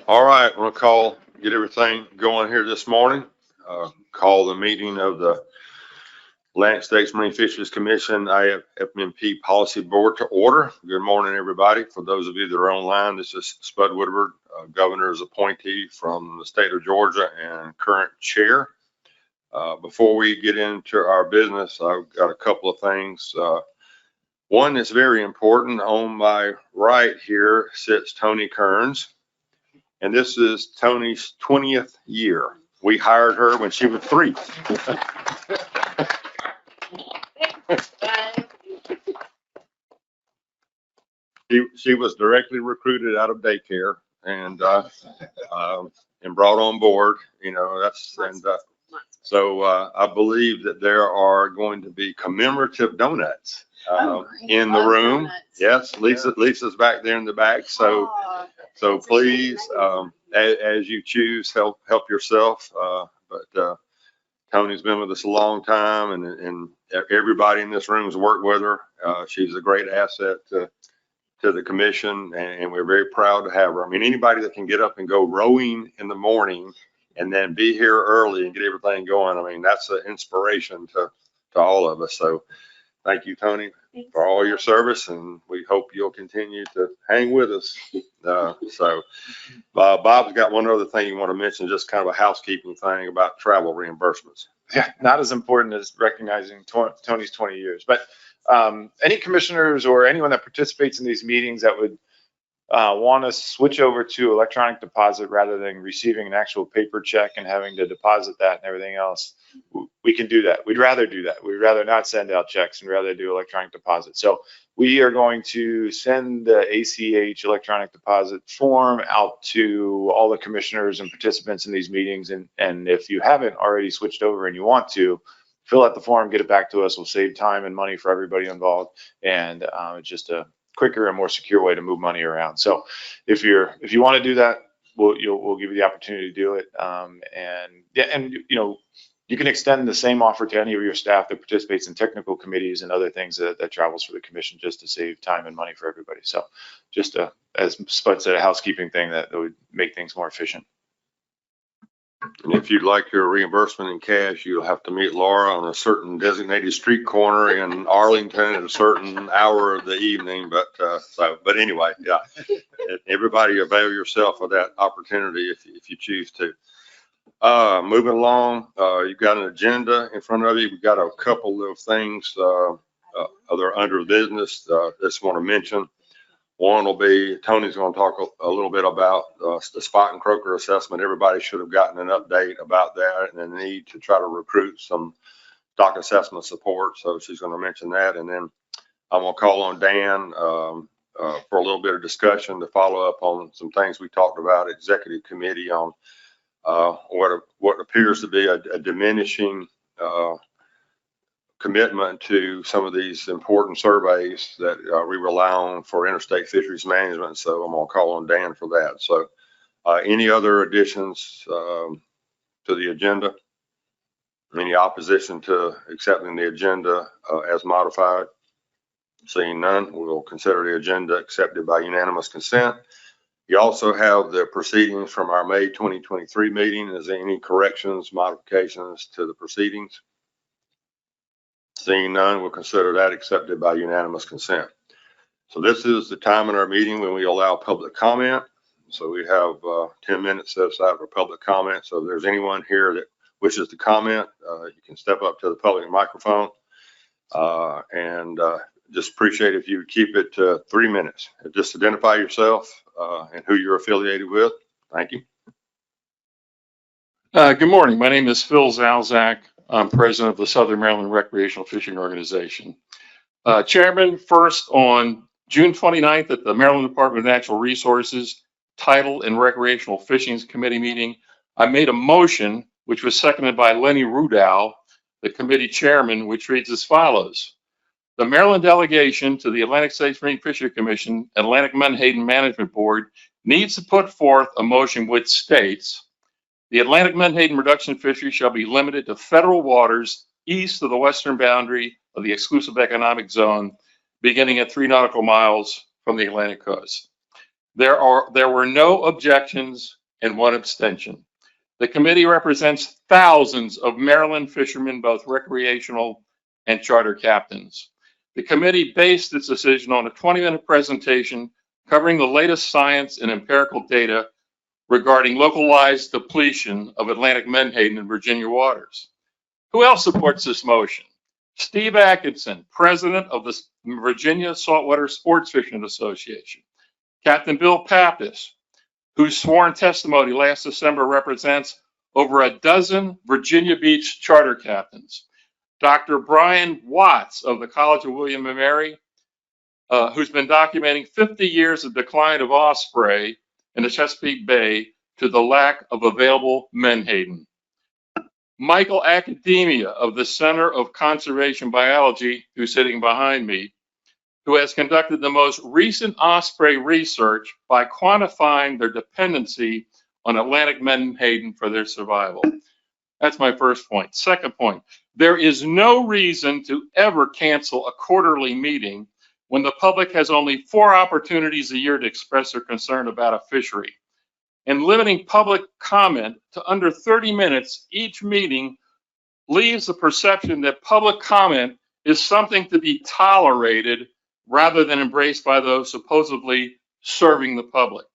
All right, I'm going to get everything going here this morning. Call the meeting of the Atlantic States Marine Fisheries Commission, ISFMP Policy Board to order. Good morning, everybody. For those of you that are online, this is Spud Woodward, Governor's appointee from the state of Georgia and current chair. Before we get into our business, I've got a couple of things. One that's very important. On my right here sits Tony Kearns. And this is Tony's 20th year. We hired her when she was 3. She was directly recruited out of daycare and brought on board. You know, so I believe that there are going to be commemorative donuts in the room. Donuts. Yes, Lisa's back there in the back. So. So please, as you choose, help yourself. But Tony's been with us a long time, and everybody in this room has worked with her. She's a great asset to the commission, and we're very proud to have her. I mean, anybody that can get up and go rowing in the morning and then be here early and get everything going, I mean, that's an inspiration to all of us. So thank you, Tony, for all your service, and we hope you'll continue to hang with us. Bob's got one other thing you want to mention, just kind of a housekeeping thing about travel reimbursements. Yeah, not as important as recognizing Tony's 20 years, but any commissioners or anyone that participates in these meetings that would want to switch over to electronic deposit rather than receiving an actual paper check and having to deposit that and everything else, we can do that. We'd rather do that. We'd rather not send out checks and rather do electronic deposit. So we are going to send the ACH electronic deposit form out to all the commissioners and participants in these meetings. And if you haven't already switched over and you want to, fill out the form, get it back to us. We'll save time and money for everybody involved. And it's just a quicker and more secure way to move money around. So if you want to do that, we'll give you the opportunity to do it. And you know, you can extend the same offer to any of your staff that participates in technical committees and other things that travels for the commission, just to save time and money for everybody. So just as Spud said, a housekeeping thing that would make things more efficient. And if you'd like your reimbursement in cash, you'll have to meet Laura on a certain designated street corner in Arlington at a certain hour of the evening. But anyway, yeah, everybody avail yourself of that opportunity if you choose to. Moving along, you've got an agenda in front of you. We've got a couple of things that are under business that I just want to mention. One will be, Tony's going to talk a little bit about the spot and croaker assessment. Everybody should have gotten an update about that and the need to try to recruit some stock assessment support. So she's going to mention that. And then I'm going to call on Dan for a little bit of discussion to follow up on some things we talked about at executive committee on what appears to be a diminishing commitment to some of these important surveys that we rely on for interstate fisheries management. So I'm going to call on Dan for that. So any other additions to the agenda? Any opposition to accepting the agenda as modified? Seeing none, we'll consider the agenda accepted by unanimous consent. You also have the proceedings from our May 2023 meeting. Is there any corrections, modifications to the proceedings? Seeing none, we'll consider that accepted by unanimous consent. So this is the time in our meeting when we allow public comment. So we have 10 minutes set aside for public comment. So if there's anyone here that wishes to comment, you can step up to the public microphone. Just appreciate if you keep it to 3 minutes. Just identify yourself and who you're affiliated with. Thank you. Good morning. My name is Phil Zalzak. I'm president of the Southern Maryland Recreational Fishing Organization. Chairman, first on June 29th at the Maryland Department of Natural Resources Tidal and Recreational Fishing Committee meeting, I made a motion which was seconded by Lenny Rudow, the committee chairman, which reads as follows. The Maryland delegation to the Atlantic States Marine Fisheries Commission Atlantic Menhaden Management Board needs to put forth a motion which states the Atlantic menhaden reduction fishery shall be limited to federal waters east of the western boundary of the exclusive economic zone, beginning at 3 nautical miles from the Atlantic coast. There were no objections and one abstention. The committee represents thousands of Maryland fishermen, both recreational and charter captains. The committee based its decision on a 20-minute presentation covering the latest science and empirical data regarding localized depletion of Atlantic menhaden in Virginia waters. Who else supports this motion? Steve Atkinson, president of the Virginia Saltwater Sports Fishing Association. Captain Bill Pappas, whose sworn testimony last December represents over a dozen Virginia Beach charter captains. Dr. Brian Watts of the College of William & Mary, who's been documenting 50 years of decline of osprey in the Chesapeake Bay to the lack of available menhaden. Michael Academia of the Center of Conservation Biology, who's sitting behind me, who has conducted the most recent osprey research by quantifying their dependency on Atlantic menhaden for their survival. That's my first point. Second point, there is no reason to ever cancel a quarterly meeting when the public has only 4 opportunities a year to express their concern about a fishery. And limiting public comment to under 30 minutes each meeting leaves the perception that public comment is something to be tolerated rather than embraced by those supposedly serving the public.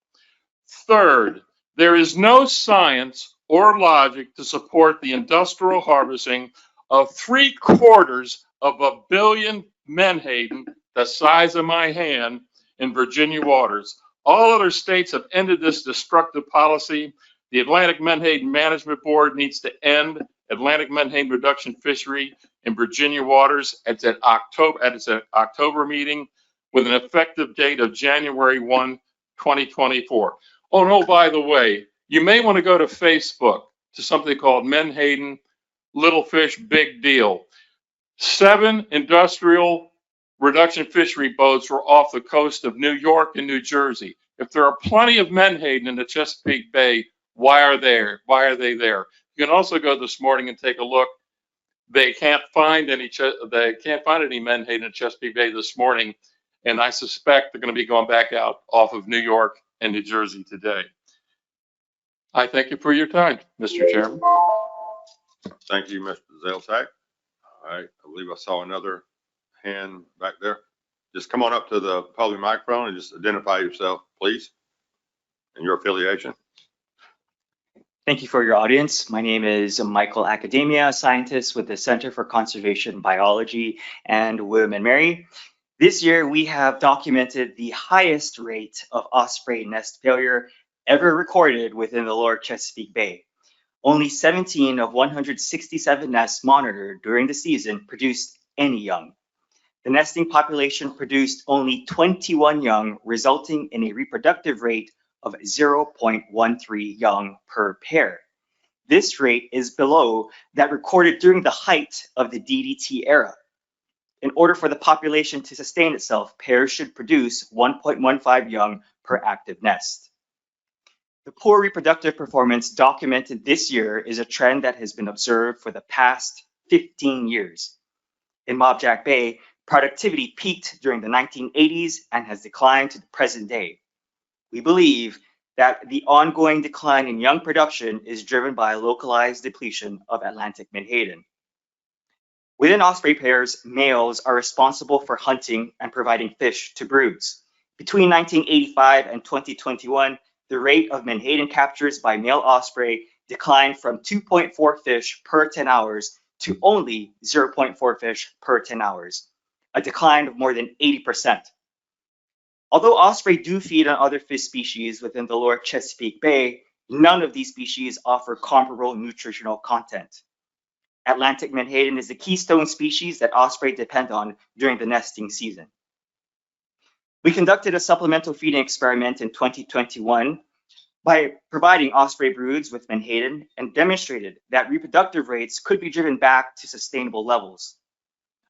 Third, there is no science or logic to support the industrial harvesting of 750 million menhaden, the size of my hand, in Virginia waters. All other states have ended this destructive policy. The Atlantic Menhaden Management Board needs to end Atlantic menhaden reduction fishery in Virginia waters at its October meeting with an effective date of January 1, 2024. Oh, no, by the way, you may want to go to Facebook to something called Menhaden Little Fish Big Deal. 7 industrial reduction fishery boats were off the coast of New York and New Jersey. If there are plenty of menhaden in the Chesapeake Bay, why are they there? You can also go this morning and take a look. They can't find any menhaden in Chesapeake Bay this morning, and I suspect they're going to be going back out off of New York and New Jersey today. I thank you for your time, Mr. Chairman. Thank you, Mr. Zelczak. All right, I believe I saw another hand back there. Just come on up to the public microphone and just identify yourself, please, and your affiliation. Thank you for your audience. My name is Michael Academia, a scientist with the Center for Conservation Biology and William & Mary. This year, we have documented the highest rate of osprey nest failure ever recorded within the lower Chesapeake Bay. Only 17 of 167 nests monitored during the season produced any young. The nesting population produced only 21 young, resulting in a reproductive rate of 0.13 young per pair. This rate is below that recorded during the height of the DDT era. In order for the population to sustain itself, pairs should produce 1.15 young per active nest. The poor reproductive performance documented this year is a trend that has been observed for the past 15 years. In Mobjack Bay, productivity peaked during the 1980s and has declined to the present day. We believe that the ongoing decline in young production is driven by a localized depletion of Atlantic menhaden. Within osprey pairs, males are responsible for hunting and providing fish to broods. Between 1985 and 2021, the rate of menhaden captures by male osprey declined from 2.4 fish per 10 hours to only 0.4 fish per 10 hours, a decline of more than 80%. Although osprey do feed on other fish species within the lower Chesapeake Bay, none of these species offer comparable nutritional content. Atlantic menhaden is the keystone species that osprey depend on during the nesting season. We conducted a supplemental feeding experiment in 2021 by providing osprey broods with menhaden and demonstrated that reproductive rates could be driven back to sustainable levels.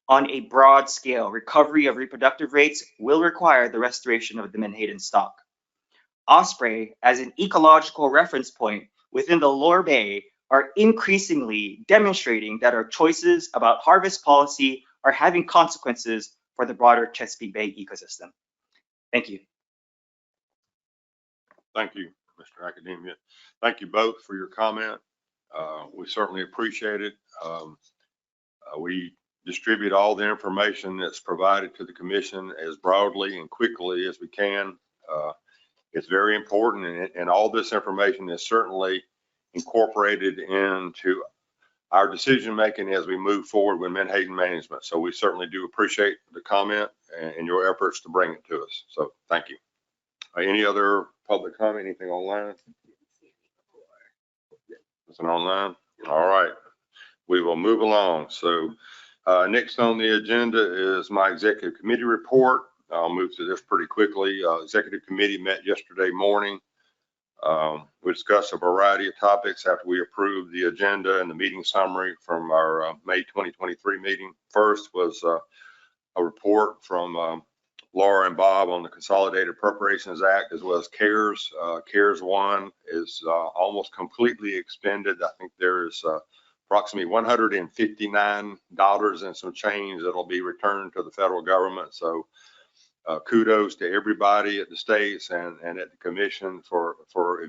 On a broad scale, recovery of reproductive rates will require the restoration of the menhaden stock. Osprey, as an ecological reference point within the lower bay, are increasingly demonstrating that our choices about harvest policy are having consequences for the broader Chesapeake Bay ecosystem. Thank you. Thank you, Mr. Academia. Thank you both for your comment. We certainly appreciate it. We distribute all the information that's provided to the commission as broadly and quickly as we can. It's very important, and all this information is certainly incorporated into our decision making as we move forward with Menhaden management. So we certainly do appreciate the comment and your efforts to bring it to us. So thank you. Any other public comment? Anything online? Nothing online? All right. We will move along. So next on the agenda is my executive committee report. I'll move through this pretty quickly. Executive committee met yesterday morning. We discussed a variety of topics after we approved the agenda and the meeting summary from our May 2023 meeting. First was a report from Laura and Bob on the Consolidated Appropriations Act, as well as CARES. CARES 1 is almost completely expended. I think there is approximately $159 and some change that'll be returned to the federal government. So kudos to everybody at the states and at the commission for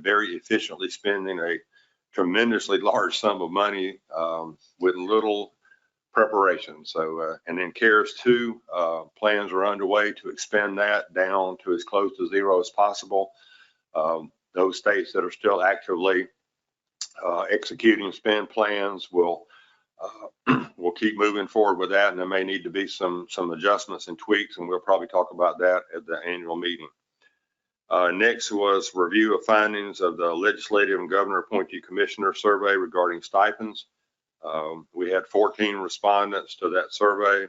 very efficiently spending a tremendously large sum of money with little preparation. So, and then CARES 2 plans are underway to expand that down to as close to zero as possible. Those states that are still actively executing spend plans will keep moving forward with that, and there may need to be some adjustments and tweaks, and we'll probably talk about that at the annual meeting. Next was review of findings of the legislative and governor appointee commissioner survey regarding stipends. We had 14 respondents to that survey.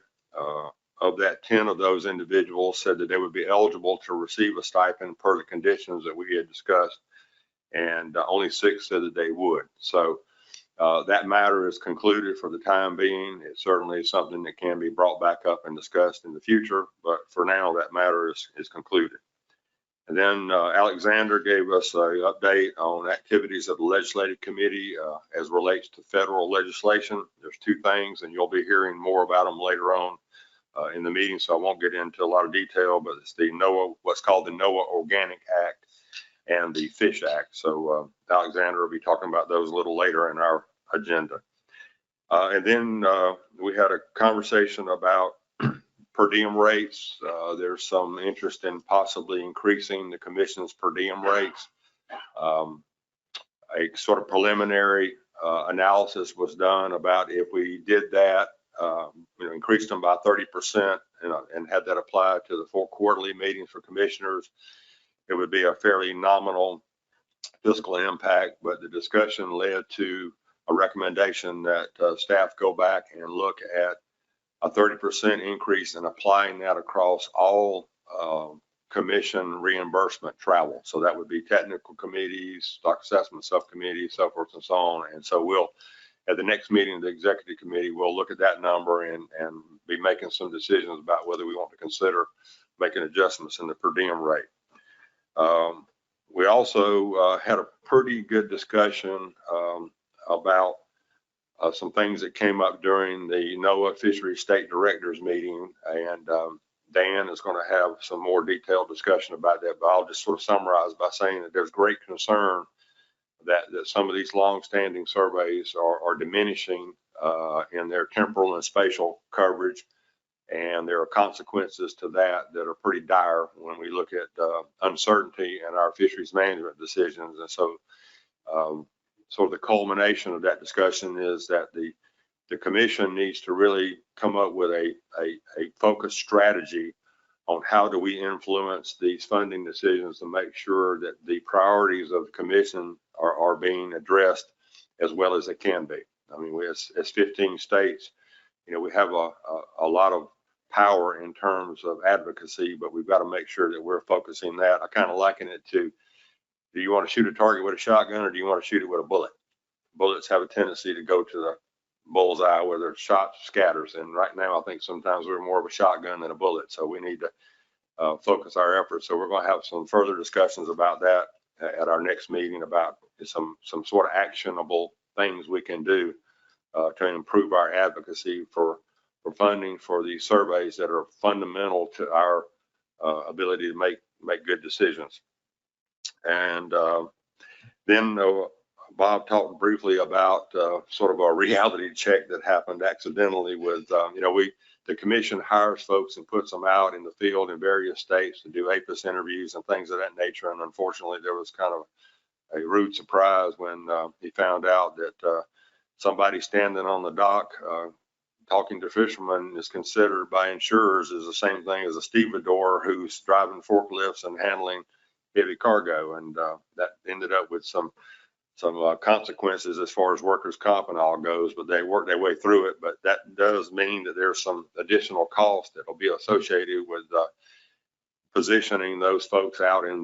Of that, 10 of those individuals said that they would be eligible to receive a stipend per the conditions that we had discussed, and only 6 said that they would. So that matter is concluded for the time being. It certainly is something that can be brought back up and discussed in the future, but for now that matter is concluded. And then Alexander gave us an update on activities of the legislative committee as relates to federal legislation. There's 2 things, and you'll be hearing more about them later on in the meeting, so I won't get into a lot of detail, but it's the NOAA, what's called the NOAA Organic Act and the Fish Act. So Alexander will be talking about those a little later in our agenda. And then we had a conversation about per diem rates. There's some interest in possibly increasing the commission's per diem rates. A sort of preliminary analysis was done about if we did that, increased them by 30% and had that applied to the 4 quarterly meetings for commissioners, it would be a fairly nominal fiscal impact, but the discussion led to a recommendation that staff go back and look at a 30% increase and applying that across all commission reimbursement travel. So that would be technical committees, stock assessment subcommittees, so forth and so on. And so we'll, at the next meeting of the executive committee, we'll look at that number and be making some decisions about whether we want to consider making adjustments in the per diem rate. We also had a pretty good discussion about some things that came up during the NOAA Fisheries State Directors meeting, and Dan is going to have some more detailed discussion about that, but I'll just sort of summarize by saying that there's great concern that some of these long-standing surveys are diminishing in their temporal and spatial coverage, and there are consequences to that are pretty dire when we look at uncertainty in our fisheries management decisions. And so sort of the culmination of that discussion is that the commission needs to really come up with a focused strategy on how do we influence these funding decisions to make sure that the priorities of the commission are being addressed as well as they can be. I mean, as 15 states, we have a lot of power in terms of advocacy, but we've got to make sure that we're focusing that. I kind of liken it to, do you want to shoot a target with a shotgun or do you want to shoot it with a bullet? Bullets have a tendency to go to the bullseye where the shot scatters. And right now, I think sometimes we're more of a shotgun than a bullet. So we need to focus our efforts. So we're going to have some further discussions about that at our next meeting about some sort of actionable things we can do to improve our advocacy for funding for these surveys that are fundamental to our ability to make good decisions. And then Bob talked briefly about sort of a reality check that happened accidentally with, the commission hires folks and puts them out in the field in various states to do APIS interviews and things of that nature. And unfortunately, there was kind of a rude surprise when he found out that somebody standing on the dock talking to fishermen is considered by insurers as the same thing as a stevedore who's driving forklifts and handling heavy cargo. And that ended up with some consequences as far as workers' comp and all goes, but they worked their way through it. But that does mean that there's some additional cost that will be associated with positioning those folks out in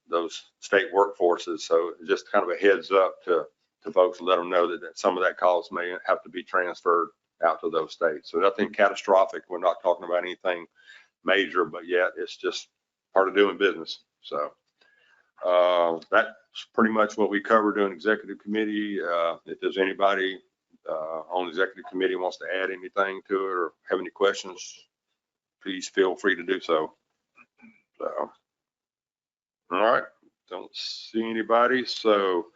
those state workforces. So just kind of a heads up to folks, let them know that some of that cost may have to be transferred out to those states. So nothing catastrophic. We're not talking about anything major, but yet it's just part of doing business. So that's pretty much what we covered during executive committee. If there's anybody on the executive committee wants to add anything to it or have any questions, please feel free to do so. So, all right, don't see anybody. So,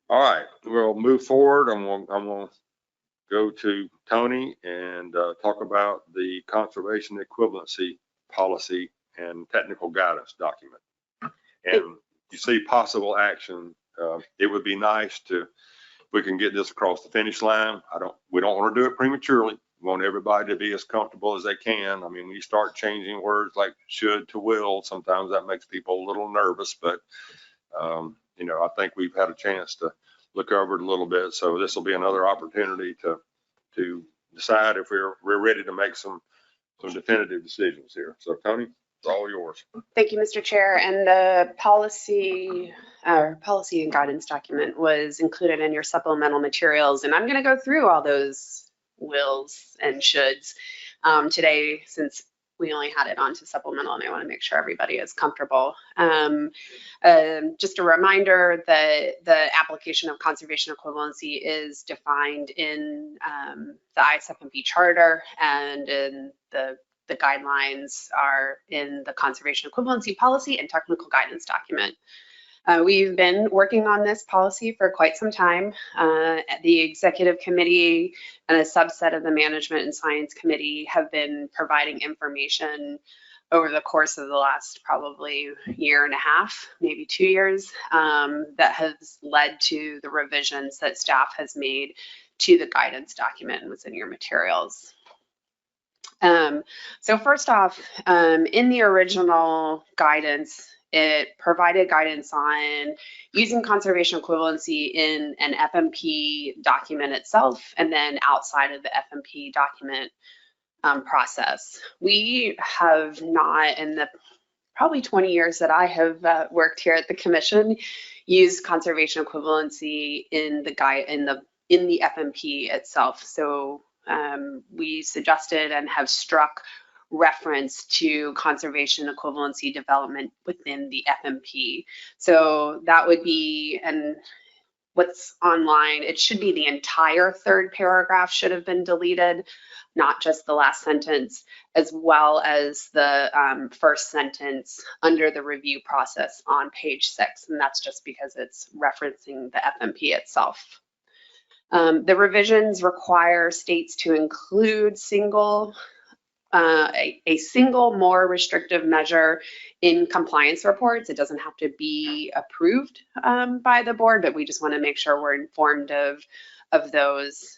all right, we'll move forward. I'm gonna go to Tony and talk about the conservation equivalency policy and technical guidance document. And you see possible action. It would be nice if we can get this across the finish line. We don't want to do it prematurely. We want everybody to be as comfortable as they can. I mean, when you start changing words like should to will, sometimes that makes people a little nervous, but I think we've had a chance to look over it a little bit. So this will be another opportunity to decide if we're ready to make some definitive decisions here. So Tony, it's all yours. Thank you, Mr. Chair. And the policy and guidance document was included in your supplemental materials. And I'm going to go through all those wills and shoulds today, since we only had it onto supplemental, and I want to make sure everybody is comfortable. Just a reminder that the application of conservation equivalency is defined in the ISFMP charter, and in the guidelines are in the conservation equivalency policy and technical guidance document. We've been working on this policy for quite some time. The executive committee and a subset of the management and science committee have been providing information over the course of the last probably year and a half, maybe 2 years, that has led to the revisions that staff has made to the guidance document and was in your materials. So first off, in the original guidance, it provided guidance on using conservation equivalency in an FMP document itself, and then outside of the FMP document process. We have not, in the probably 20 years that I have worked here at the commission, used conservation equivalency in the FMP itself. So we suggested and have struck reference to conservation equivalency development within the FMP. So that would be, and what's online, it should be the entire third paragraph should have been deleted, not just the last sentence, as well as the first sentence under the review process on page 6. And that's just because it's referencing the FMP itself. The revisions require states to include a single more restrictive measure in compliance reports. It doesn't have to be approved by the board, but we just want to make sure we're informed of those.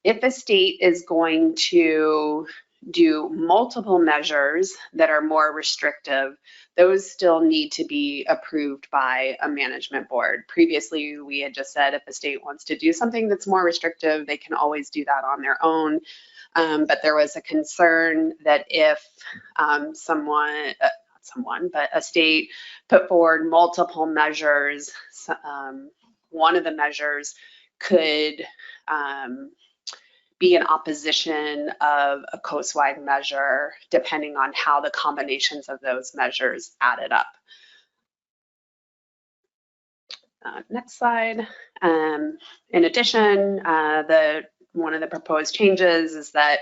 If a state is going to do multiple measures that are more restrictive, those still need to be approved by a management board. Previously, we had just said if a state wants to do something that's more restrictive, they can always do that on their own. But there was a concern that if a state put forward multiple measures, one of the measures could be in opposition of a coastwide measure, depending on how the combinations of those measures added up. Next slide. In addition, one of the proposed changes is that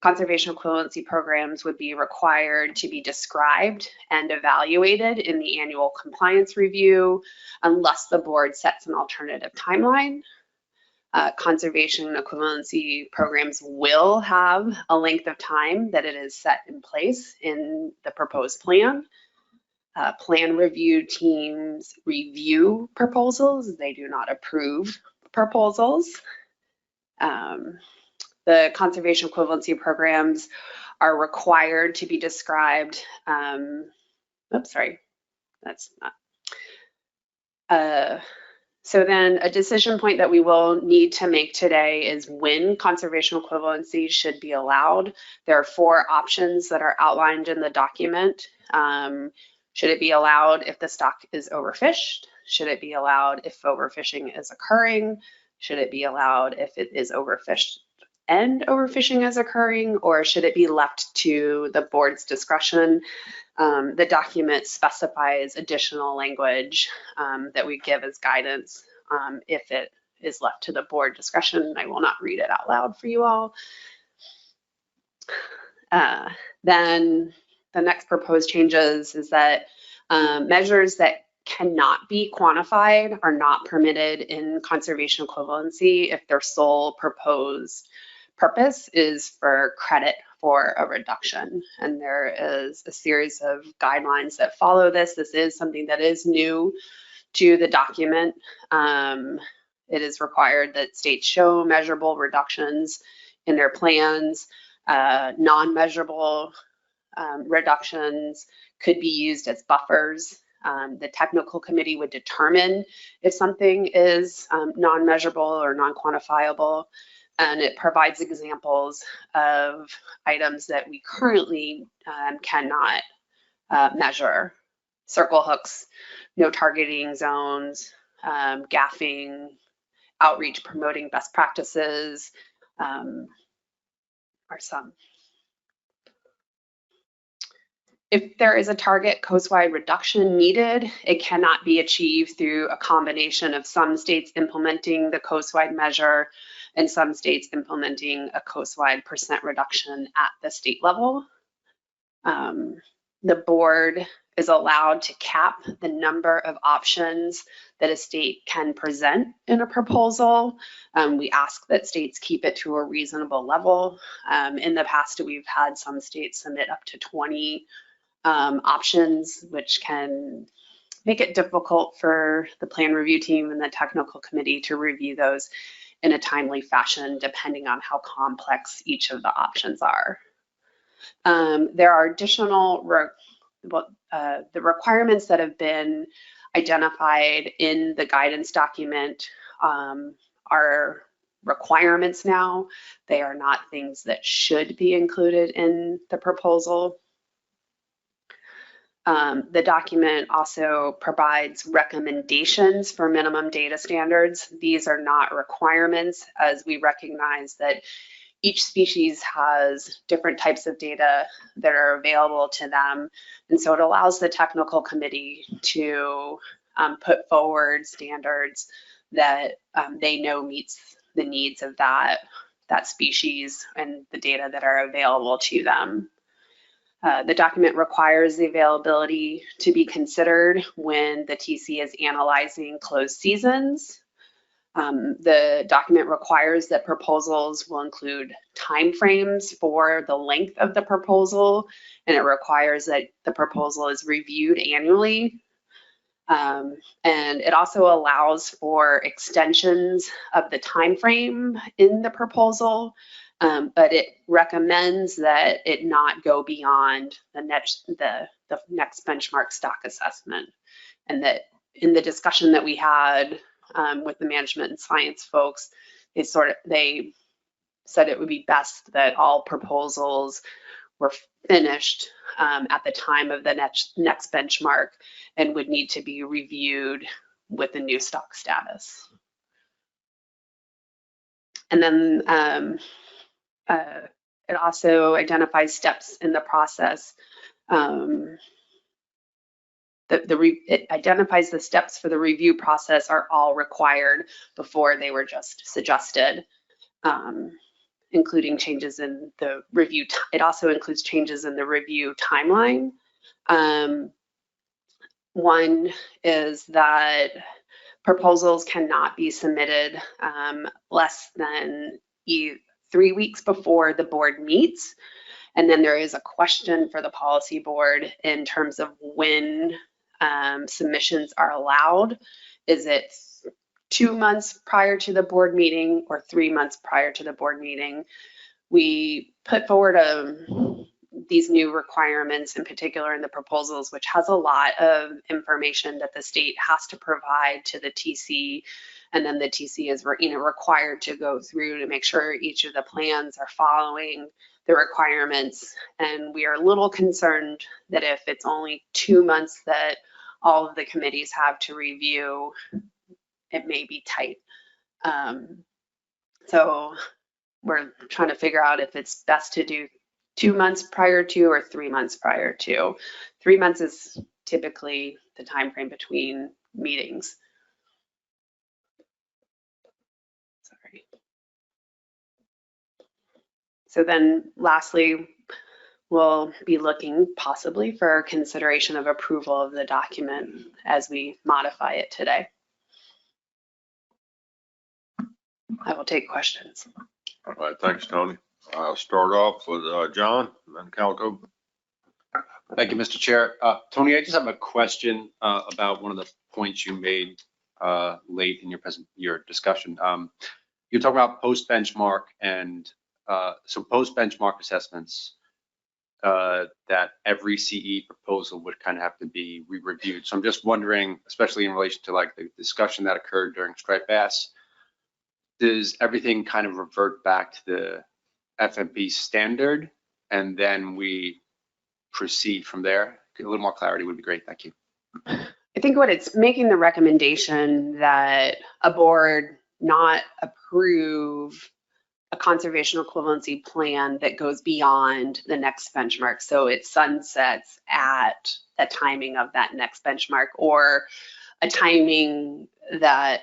conservation equivalency programs would be required to be described and evaluated in the annual compliance review unless the board sets an alternative timeline. Conservation equivalency programs will have a length of time that it is set in place in the proposed plan. Plan review teams review proposals. They do not approve proposals. The conservation equivalency programs are required to be described. Oops, sorry, that's not. So then a decision point that we will need to make today is when conservation equivalency should be allowed. There are 4 options that are outlined in the document. Should it be allowed if the stock is overfished? Should it be allowed if overfishing is occurring? Should it be allowed if it is overfished and overfishing is occurring? Or should it be left to the board's discretion? The document specifies additional language that we give as guidance if it is left to the board discretion. I will not read it out loud for you all. Then the next proposed changes is that measures that cannot be quantified are not permitted in conservation equivalency if their sole proposed purpose is for credit for a reduction. And there is a series of guidelines that follow this. This is something that is new to the document. It is required that states show measurable reductions in their plans. Non-measurable reductions could be used as buffers. The technical committee would determine if something is non-measurable or non-quantifiable, and it provides examples of items that we currently cannot measure. Circle hooks, no targeting zones, gaffing, outreach promoting best practices are some. If there is a target coastwide reduction needed, it cannot be achieved through a combination of some states implementing the coastwide measure and some states implementing a coastwide % reduction at the state level. The board is allowed to cap the number of options that a state can present in a proposal. We ask that states keep it to a reasonable level. In the past, we've had some states submit up to 20 options, which can make it difficult for the plan review team and the technical committee to review those in a timely fashion, depending on how complex each of the options are. There are additional the requirements that have been identified in the guidance document are requirements now. They are not things that should be included in the proposal. The document also provides recommendations for minimum data standards. These are not requirements, as we recognize that each species has different types of data that are available to them. And so it allows the technical committee to put forward standards that they know meets the needs of that species and the data that are available to them. The document requires the availability to be considered when the TC is analyzing closed seasons. The document requires that proposals will include timeframes for the length of the proposal, and it requires that the proposal is reviewed annually. And it also allows for extensions of the timeframe in the proposal, but it recommends that it not go beyond the next benchmark stock assessment. And that in the discussion that we had with the management and science folks, they said it would be best that all proposals were finished at the time of the next benchmark and would need to be reviewed with the new stock status. And then it also identifies steps in the process. It identifies the steps for the review process are all required before they were just suggested. including changes in the review. It also includes changes in the review timeline. One is that proposals cannot be submitted less than 3 weeks before the board meets. And then there is a question for the policy board in terms of when submissions are allowed. Is it 2 months prior to the board meeting or 3 months prior to the board meeting? We put forward these new requirements, in particular in the proposals, which has a lot of information that the state has to provide to the TC. And then the TC is required to go through to make sure each of the plans are following the requirements. And we are a little concerned that if it's only 2 months that all of the committees have to review, it may be tight. So we're trying to figure out if it's best to do 2 months prior to or 3 months prior to. 3 months is typically the time frame between meetings. Sorry. So then lastly, we'll be looking possibly for consideration of approval of the document as we modify it today. I will take questions. All right, thanks, Tony. I'll start off with John and then Calico. Thank you, Mr. Chair. Tony, I just have a question about one of the points you made late in your discussion. You talk about post-benchmark and so post-benchmark assessments that every CE proposal would kind of have to be re-reviewed. So I'm just wondering, especially in relation to like the discussion that occurred during striped bass, does everything kind of revert back to the FMP standard and then we proceed from there? A little more clarity would be great. Thank you. I think what it's making the recommendation that a board not approve a conservation equivalency plan that goes beyond the next benchmark. So it sunsets at the timing of that next benchmark, or a timing that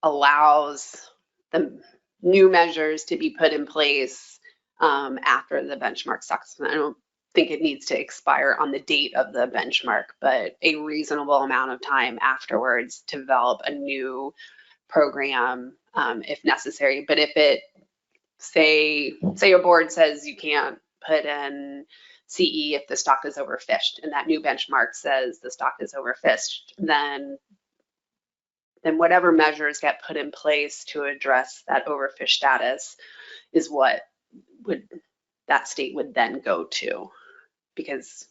allows the new measures to be put in place after the benchmark assessment. I don't think it needs to expire on the date of the benchmark, but a reasonable amount of time afterwards to develop a new program if necessary. But if it, say a board says you can't put in CE if the stock is overfished, and that new benchmark says the stock is overfished, then whatever measures get put in place to address that overfish status is what that state would then go to, because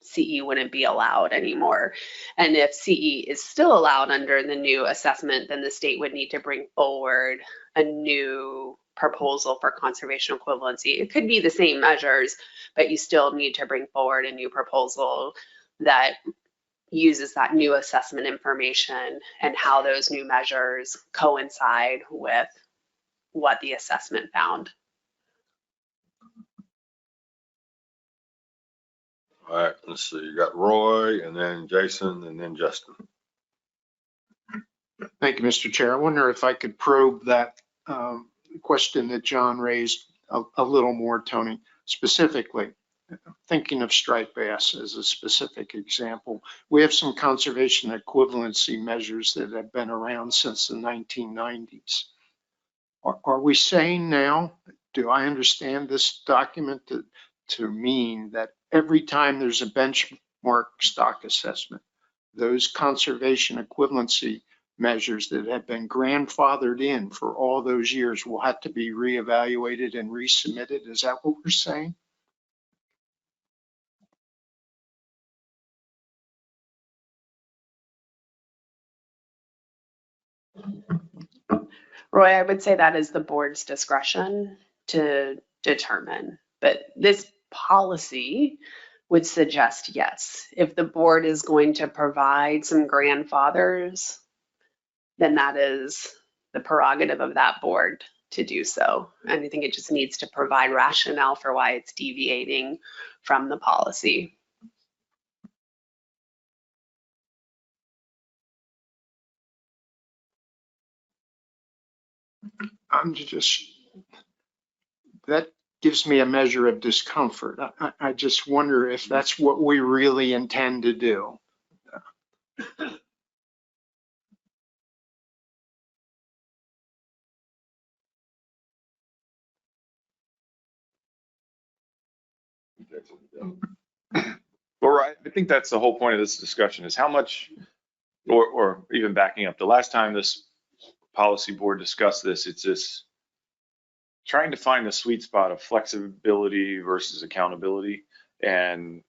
CE wouldn't be allowed anymore. And if CE is still allowed under the new assessment, then the state would need to bring forward a new proposal for conservation equivalency. It could be the same measures, but you still need to bring forward a new proposal that uses that new assessment information and how those new measures coincide with what the assessment found. All right, let's see. You got Roy and then Jason and then Justin. Thank you, Mr. Chair. I wonder if I could probe that question that John raised a little more, Tony. Specifically, thinking of striped bass as a specific example, we have some conservation equivalency measures that have been around since the 1990s. Are we saying now, do I understand this document to mean that every time there's a benchmark stock assessment, those conservation equivalency measures that have been grandfathered in for all those years will have to be reevaluated and resubmitted? Is that what we're saying? Roy, I would say that is the board's discretion to determine, but this policy would suggest yes. If the board is going to provide some grandfathers, then that is the prerogative of that board to do so. And I think it just needs to provide rationale for why it's deviating from the policy. I'm just that gives me a measure of discomfort. I just wonder if that's what we really intend to do. Well, right, I think that's the whole point of this discussion is how much, or even backing up, the last time this policy board discussed this, it's this trying to find the sweet spot of flexibility versus accountability. And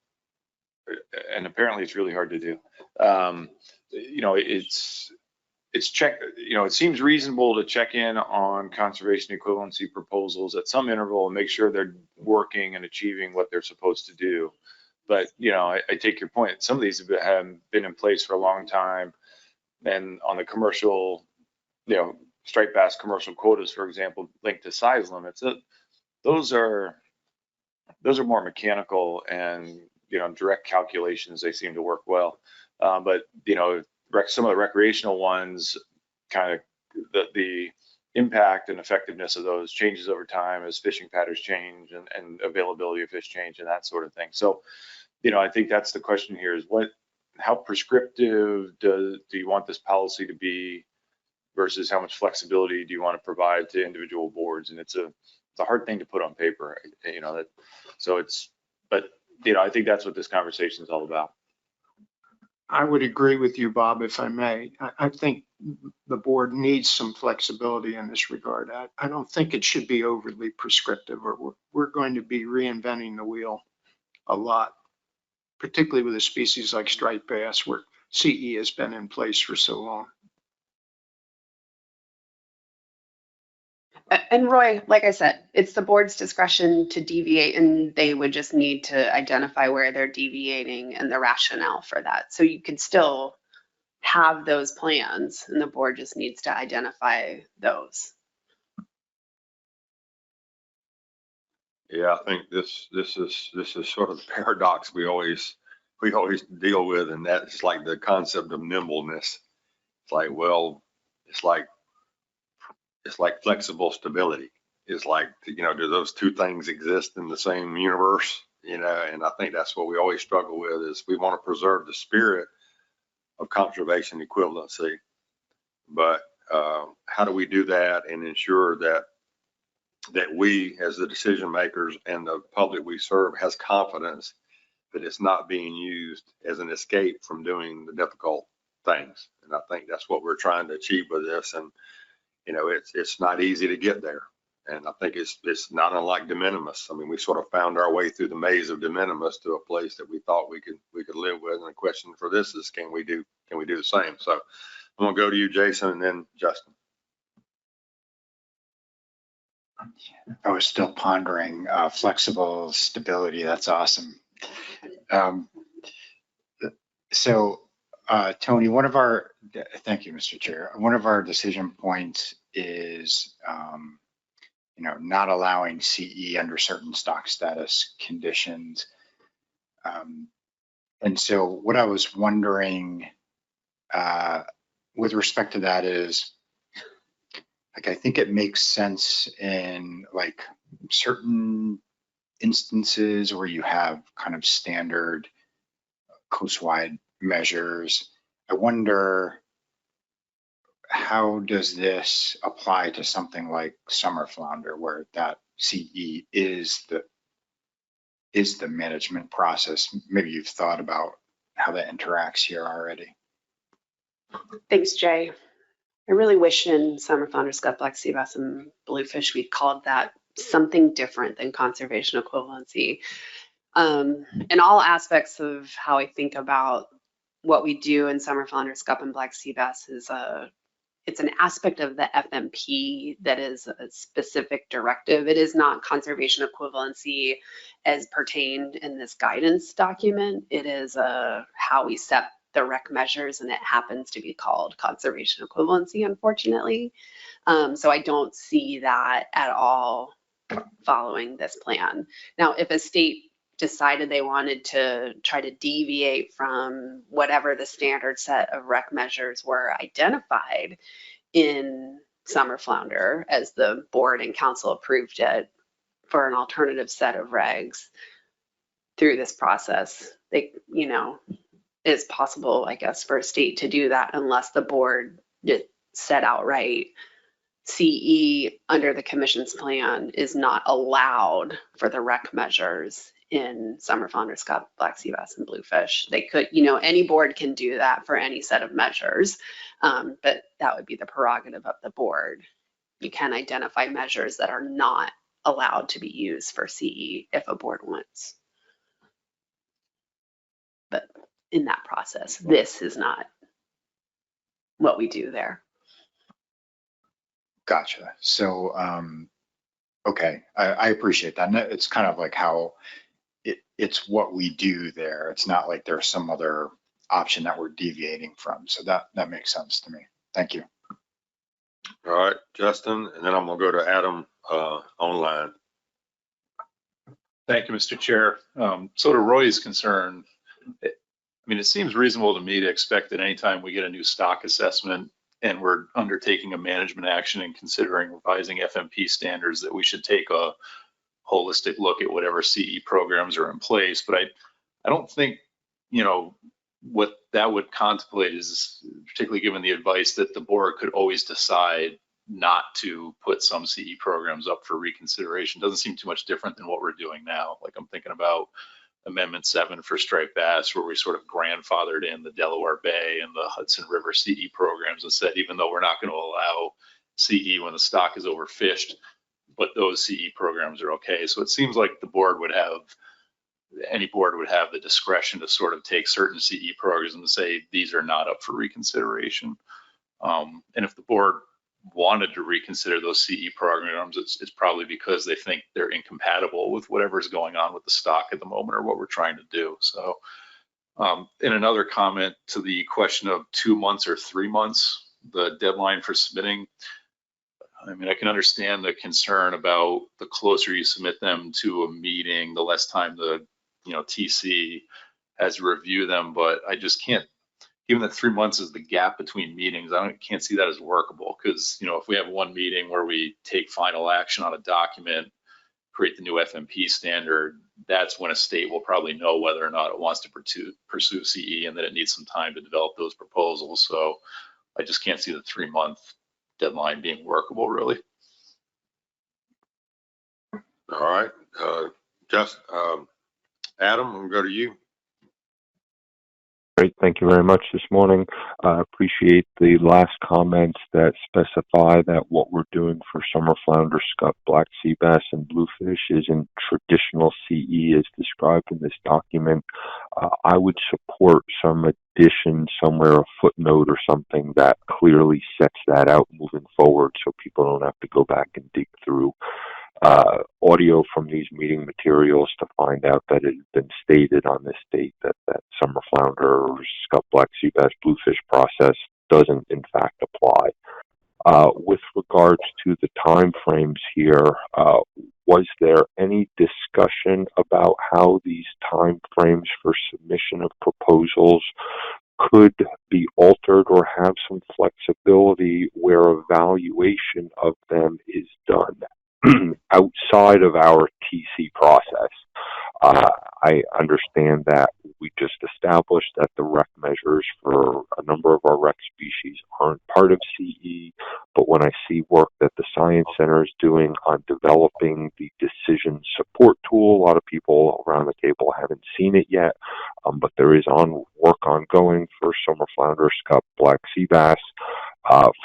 apparently it's really hard to do. You know, it's check, you know, it seems reasonable to check in on conservation equivalency proposals at some interval and make sure they're working and achieving what they're supposed to do. But, you know, I take your point. Some of these have been in place for a long time. And on the commercial, you know, striped bass commercial quotas, for example, linked to size limits, those are more mechanical and, you know, direct calculations. They seem to work well. But, you know, some of the recreational ones, kind of the impact and effectiveness of those changes over time as fishing patterns change and availability of fish change and that sort of thing. So, you know, I think that's the question here is how prescriptive do you want this policy to be versus how much flexibility do you want to provide to individual boards? And it's a hard thing to put on paper, you know, but, you know, I think that's what this conversation is all about. I would agree with you, Bob, if I may. I think the board needs some flexibility in this regard. I don't think it should be overly prescriptive, or we're going to be reinventing the wheel a lot, particularly with a species like striped bass where CE has been in place for so long. And Roy, like I said, it's the board's discretion to deviate, and they would just need to identify where they're deviating and the rationale for that. So you could still have those plans, and the board just needs to identify those. Yeah, I think this is sort of the paradox we always deal with, and that's like the concept of nimbleness. It's like, well, it's like flexible stability. It's like, you know, do those two things exist in the same universe? You know, and I think that's what we always struggle with is we want to preserve the spirit of conservation equivalency, but how do we do that and ensure that we as the decision makers and the public we serve has confidence that it's not being used as an escape from doing the difficult things? And I think that's what we're trying to achieve with this. And you know, it's not easy to get there. And I think it's not unlike de minimis. I mean, we sort of found our way through the maze of de minimis to a place that we thought we could live with. And the question for this is, can we do the same? So I'm gonna go to you, Jason, and then Justin. I was still pondering flexible stability. That's awesome. So Tony, thank you, Mr. Chair. One of our decision points is, you know, not allowing CE under certain stock status conditions. And so what I was wondering with respect to that is, like, I think it makes sense in like certain instances where you have kind of standard coastwide measures. I wonder, how does this apply to something like summer flounder, where that CE is the management process? Maybe you've thought about how that interacts here already. Thanks, Jay. I really wish in summer flounder, scup, black sea bass, and bluefish we called that something different than conservation equivalency. In all aspects of how I think about what we do in summer flounder, scup, and black sea bass is it's an aspect of the FMP that is a specific directive. It is not conservation equivalency as pertained in this guidance document. It is how we set the rec measures, and it happens to be called conservation equivalency, unfortunately. So I don't see that at all following this plan. Now, if a state decided they wanted to try to deviate from whatever the standard set of rec measures were identified in summer flounder as the board and council approved it, for an alternative set of regs through this process. They, it's possible, I guess, for a state to do that unless the board said outright CE under the commission's plan is not allowed for the rec measures in summer flounder, scup, black sea bass, and bluefish. They could, any board can do that for any set of measures, but that would be the prerogative of the board. You can identify measures that are not allowed to be used for CE if a board wants. But in that process, this is not what we do there. Gotcha. So, okay, I appreciate that. And it's kind of like how it's what we do there. It's not like there's some other option that we're deviating from. So that makes sense to me. Thank you. All right, Justin, and then I'm gonna go to Adam online. Thank you, Mr. Chair. So to Roy's concern, it seems reasonable to me to expect that anytime we get a new stock assessment and we're undertaking a management action and considering revising FMP standards, that we should take a holistic look at whatever CE programs are in place. But I don't think, what that would contemplate is, particularly given the advice that the board could always decide not to put some CE programs up for reconsideration. Doesn't seem too much different than what we're doing now. Like I'm thinking about Amendment 7 for striped bass, where we sort of grandfathered in the Delaware Bay and the Hudson River CE programs and said, even though we're not going to allow CE when the stock is overfished, but those CE programs are okay. So it seems like any board would have the discretion to sort of take certain CE programs and say, these are not up for reconsideration. And if the board wanted to reconsider those CE programs, it's probably because they think they're incompatible with whatever's going on with the stock at the moment or what we're trying to do. So in another comment to the question of 2 months or 3 months, the deadline for submitting, I can understand the concern about the closer you submit them to a meeting, the less time the TC has to review them, but I just can't, given that 3 months is the gap between meetings, I can't see that as workable, because if we have one meeting where we take final action on a document, create the new FMP standard, that's when a state will probably know whether or not it wants to pursue CE, and that it needs some time to develop those proposals. So I just can't see the 3 month deadline being workable, really. All right, Adam, I'm gonna go to you. Great, thank you very much this morning. Appreciate the last comments that specify that what we're doing for summer flounder, scup, black sea bass, and bluefish is in traditional CE as described in this document. I would support some addition somewhere, a footnote or something that clearly sets that out moving forward so people don't have to go back and dig through audio from these meeting materials to find out that it had been stated on this date that summer flounder, scup, black sea bass, bluefish process doesn't in fact apply. With regards to the time frames here, was there any discussion about how these time frames for submission of proposals could be altered or have some flexibility where evaluation of them is done outside of our TC process? I understand that we just established that the rec measures for a number of our rec species aren't part of CE, but when I see work that the Science Center is doing on developing the decision support tool, a lot of people around the table haven't seen it yet, but there is work ongoing for summer flounder, scup, black sea bass,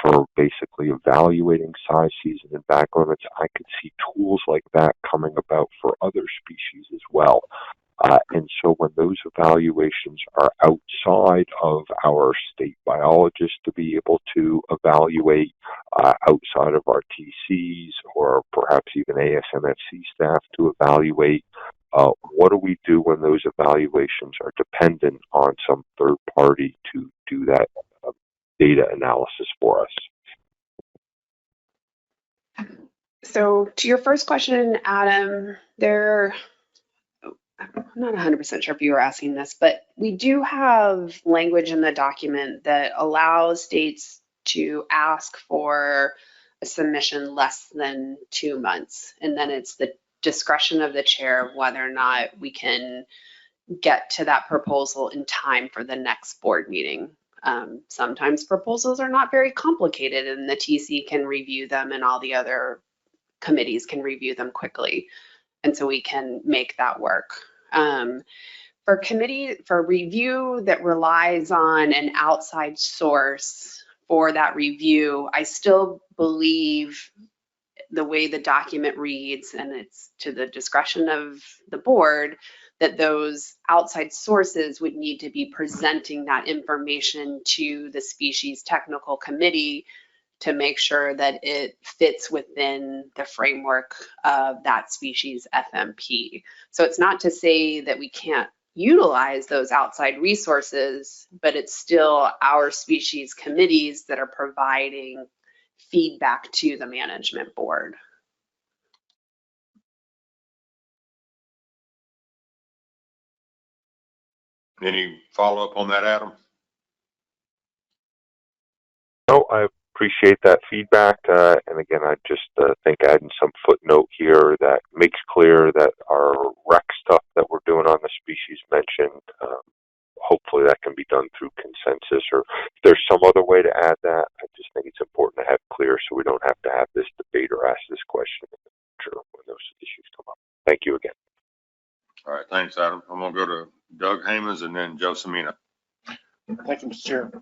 for basically evaluating size, season, and back limits. I could see tools like that coming about for other species as well. And so when those evaluations are outside of our state biologists to be able to evaluate, outside of our TCs or perhaps even ASMFC staff to evaluate, what do we do when those evaluations are dependent on some third party to do that data analysis for us? So to your first question, Adam, I'm not 100% sure if you were asking this, but we do have language in the document that allows states to ask for a submission less than 2 months. And then it's the discretion of the chair of whether or not we can get to that proposal in time for the next board meeting. Sometimes proposals are not very complicated and the TC can review them and all the other committees can review them quickly. And so we can make that work. For review that relies on an outside source for that review, I still believe the way the document reads, and it's to the discretion of the board, that those outside sources would need to be presenting that information to the species technical committee to make sure that it fits within the framework of that species FMP. So it's not to say that we can't utilize those outside resources, but it's still our species committees that are providing feedback to the management board. Any follow-up on that, Adam? No, I appreciate that feedback. And again, I just think adding some footnote here that makes clear that our rec stuff that we're doing on the species mentioned, hopefully that can be done through consensus, or if there's some other way to add that, I just think it's important to have clear so we don't have to have this debate or ask this question in the future when those issues come up. Thank you again. All right, thanks, Adam. I'm gonna go to Doug Hamons and then Joe Semina. Thank you, Mr. Chair.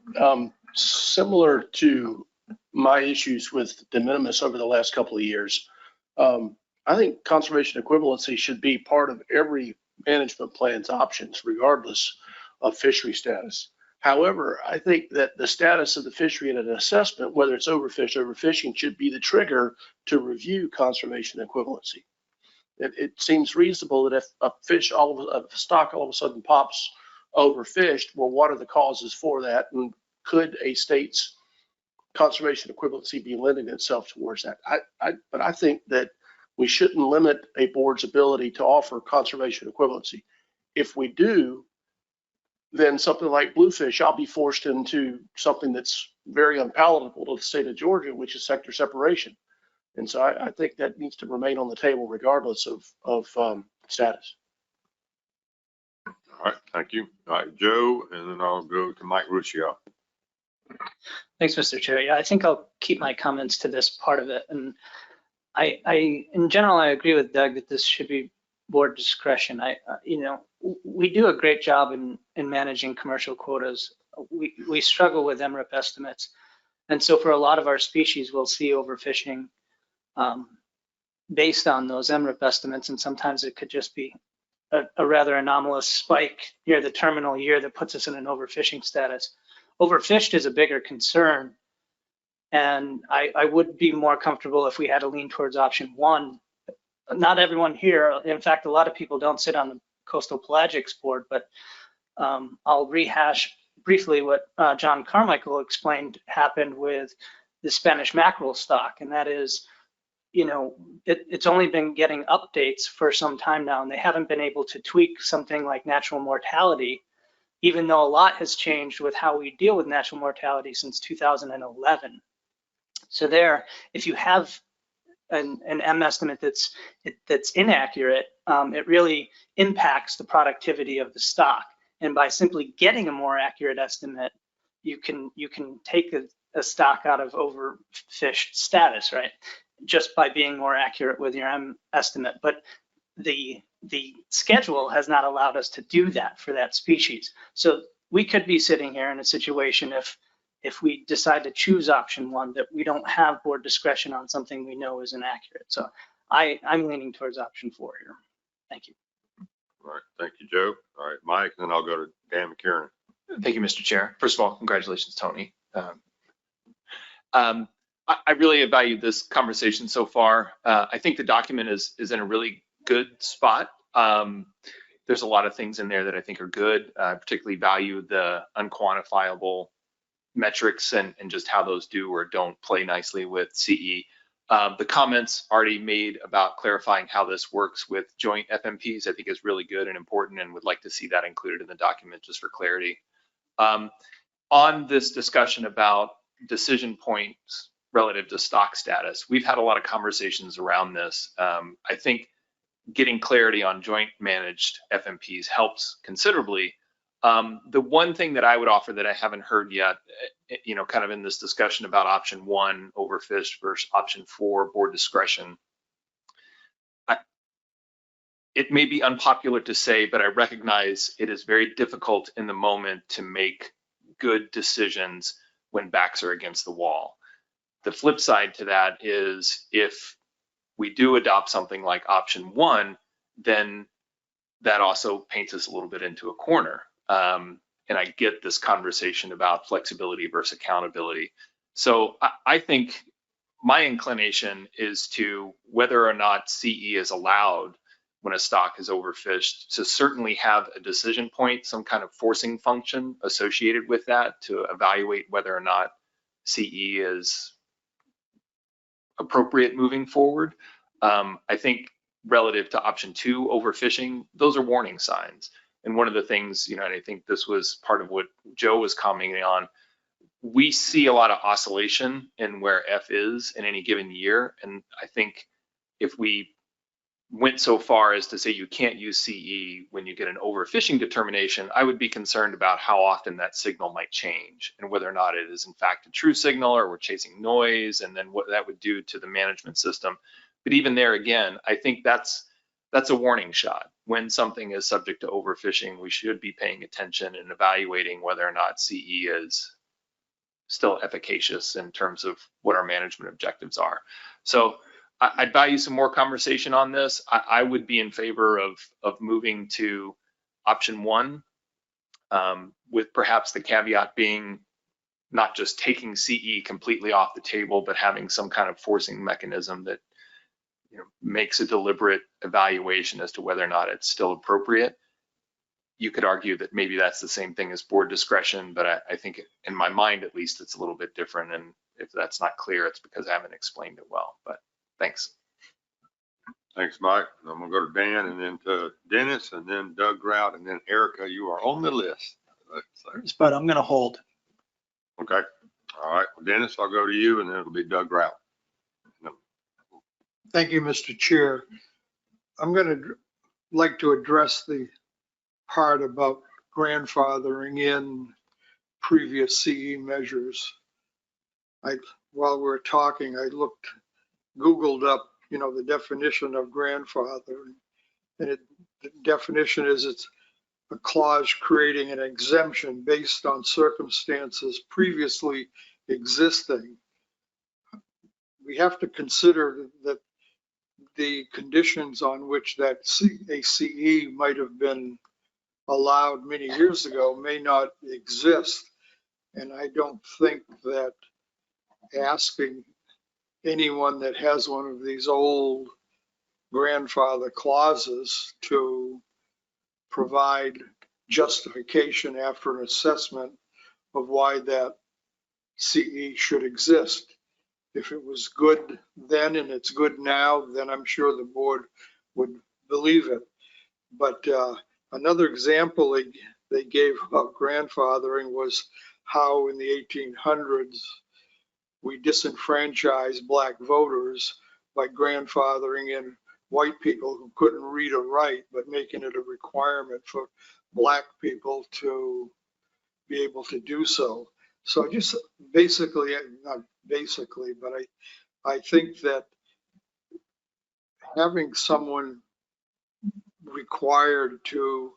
Similar to my issues with de minimis over the last couple of years, I think conservation equivalency should be part of every management plan's options, regardless of fishery status. However, I think that the status of the fishery in an assessment, whether it's overfished, overfishing, should be the trigger to review conservation equivalency. It seems reasonable that if a stock all of a sudden pops overfished, well, what are the causes for that? And could a state's conservation equivalency be lending itself towards that? But I think that we shouldn't limit a board's ability to offer conservation equivalency. If we do, then something like bluefish, I'll be forced into something that's very unpalatable to the state of Georgia, which is sector separation. And so I think that needs to remain on the table regardless of status. All right, thank you. All right, Joe, and then I'll go to Mike Ruscio. Thanks, Mr. Chair. Yeah, I think I'll keep my comments to this part of it. And in general, I agree with Doug that this should be board discretion. We do a great job in managing commercial quotas. We struggle with MRIP estimates. And so for a lot of our species, we'll see overfishing based on those MRIP estimates. And sometimes it could just be a rather anomalous spike near the terminal year that puts us in an overfishing status. Overfished is a bigger concern. And I would be more comfortable if we had to lean towards option one. Not everyone here, in fact, a lot of people don't sit on the Coastal Pelagics board, but I'll rehash briefly what John Carmichael explained happened with the Spanish mackerel stock. And that is, it's only been getting updates for some time now, and they haven't been able to tweak something like natural mortality, even though a lot has changed with how we deal with natural mortality since 2011. So there, if you have an M estimate that's inaccurate, it really impacts the productivity of the stock. And by simply getting a more accurate estimate, you can take a stock out of overfished status, right? Just by being more accurate with your M estimate. But the schedule has not allowed us to do that for that species. So we could be sitting here in a situation if we decide to choose option one that we don't have board discretion on something we know is inaccurate. So I'm leaning towards option 4 here. Thank you. All right, thank you, Joe. All right, Mike, and then I'll go to Dan McKiernan. Thank you, Mr. Chair. First of all, congratulations, Tony. I really have valued this conversation so far. I think the document is in a really good spot. There's a lot of things in there that I think are good. I particularly value the unquantifiable metrics and just how those do or don't play nicely with CE. The comments already made about clarifying how this works with joint FMPs, I think is really good and important, and would like to see that included in the document just for clarity. On this discussion about decision points relative to stock status, we've had a lot of conversations around this. I think getting clarity on joint managed FMPs helps considerably. The one thing that I would offer that I haven't heard yet, kind of in this discussion about option 1, overfished, versus option 4, board discretion, it may be unpopular to say, but I recognize it is very difficult in the moment to make good decisions when backs are against the wall. The flip side to that is if we do adopt something like option 1, then that also paints us a little bit into a corner. And I get this conversation about flexibility versus accountability. So I think my inclination is to, whether or not CE is allowed when a stock is overfished, to certainly have a decision point, some kind of forcing function associated with that to evaluate whether or not CE is appropriate moving forward. I think relative to option 2, overfishing, those are warning signs. And one of the things, and I think this was part of what Joe was commenting on, we see a lot of oscillation in where F is in any given year. And I think if we went so far as to say you can't use CE when you get an overfishing determination, I would be concerned about how often that signal might change and whether or not it is in fact a true signal or we're chasing noise, and then what that would do to the management system. But even there again, I think that's a warning shot. When something is subject to overfishing, we should be paying attention and evaluating whether or not CE is still efficacious in terms of what our management objectives are. So I'd value some more conversation on this. I would be in favor of moving to option 1, with perhaps the caveat being not just taking CE completely off the table, but having some kind of forcing mechanism that makes a deliberate evaluation as to whether or not it's still appropriate. You could argue that maybe that's the same thing as board discretion, but I think in my mind, at least, it's a little bit different. And if that's not clear, it's because I haven't explained it well. But thanks. Thanks, Mike. I'm gonna go to Dan, and then to Dennis, and then Doug Grout, and then Erica. You are on the list. But I'm gonna hold. Okay. All right. Well, Dennis, I'll go to you, and then it'll be Doug Grout. Thank you, Mr. Chair. I'm going to like to address the part about grandfathering in previous CE measures. While we're talking, I Googled up, the definition of grandfathering, and the definition is it's a clause creating an exemption based on circumstances previously existing. We have to consider that the conditions on which that ACE might have been allowed many years ago may not exist. And I don't think that asking anyone that has one of these old grandfather clauses to provide justification after an assessment of why that CE should exist. If it was good then and it's good now, then I'm sure the board would believe it. But another example they gave about grandfathering was how in the 1800s we disenfranchised black voters by grandfathering in white people who couldn't read or write, but making it a requirement for black people to be able to do so. So just basically, not basically, but I think that having someone required to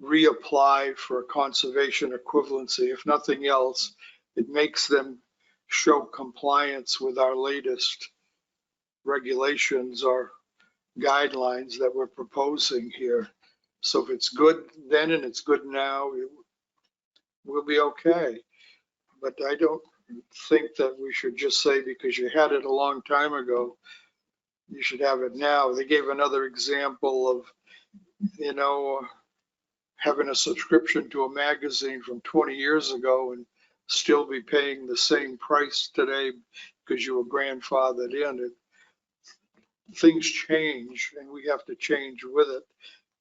reapply for a conservation equivalency, if nothing else, it makes them show compliance with our latest regulations or guidelines that we're proposing here. So if it's good then and it's good now, we'll be okay. But I don't think that we should just say because you had it a long time ago, you should have it now. They gave another example of, having a subscription to a magazine from 20 years ago and still be paying the same price today because you were grandfathered in. Things change and we have to change with it.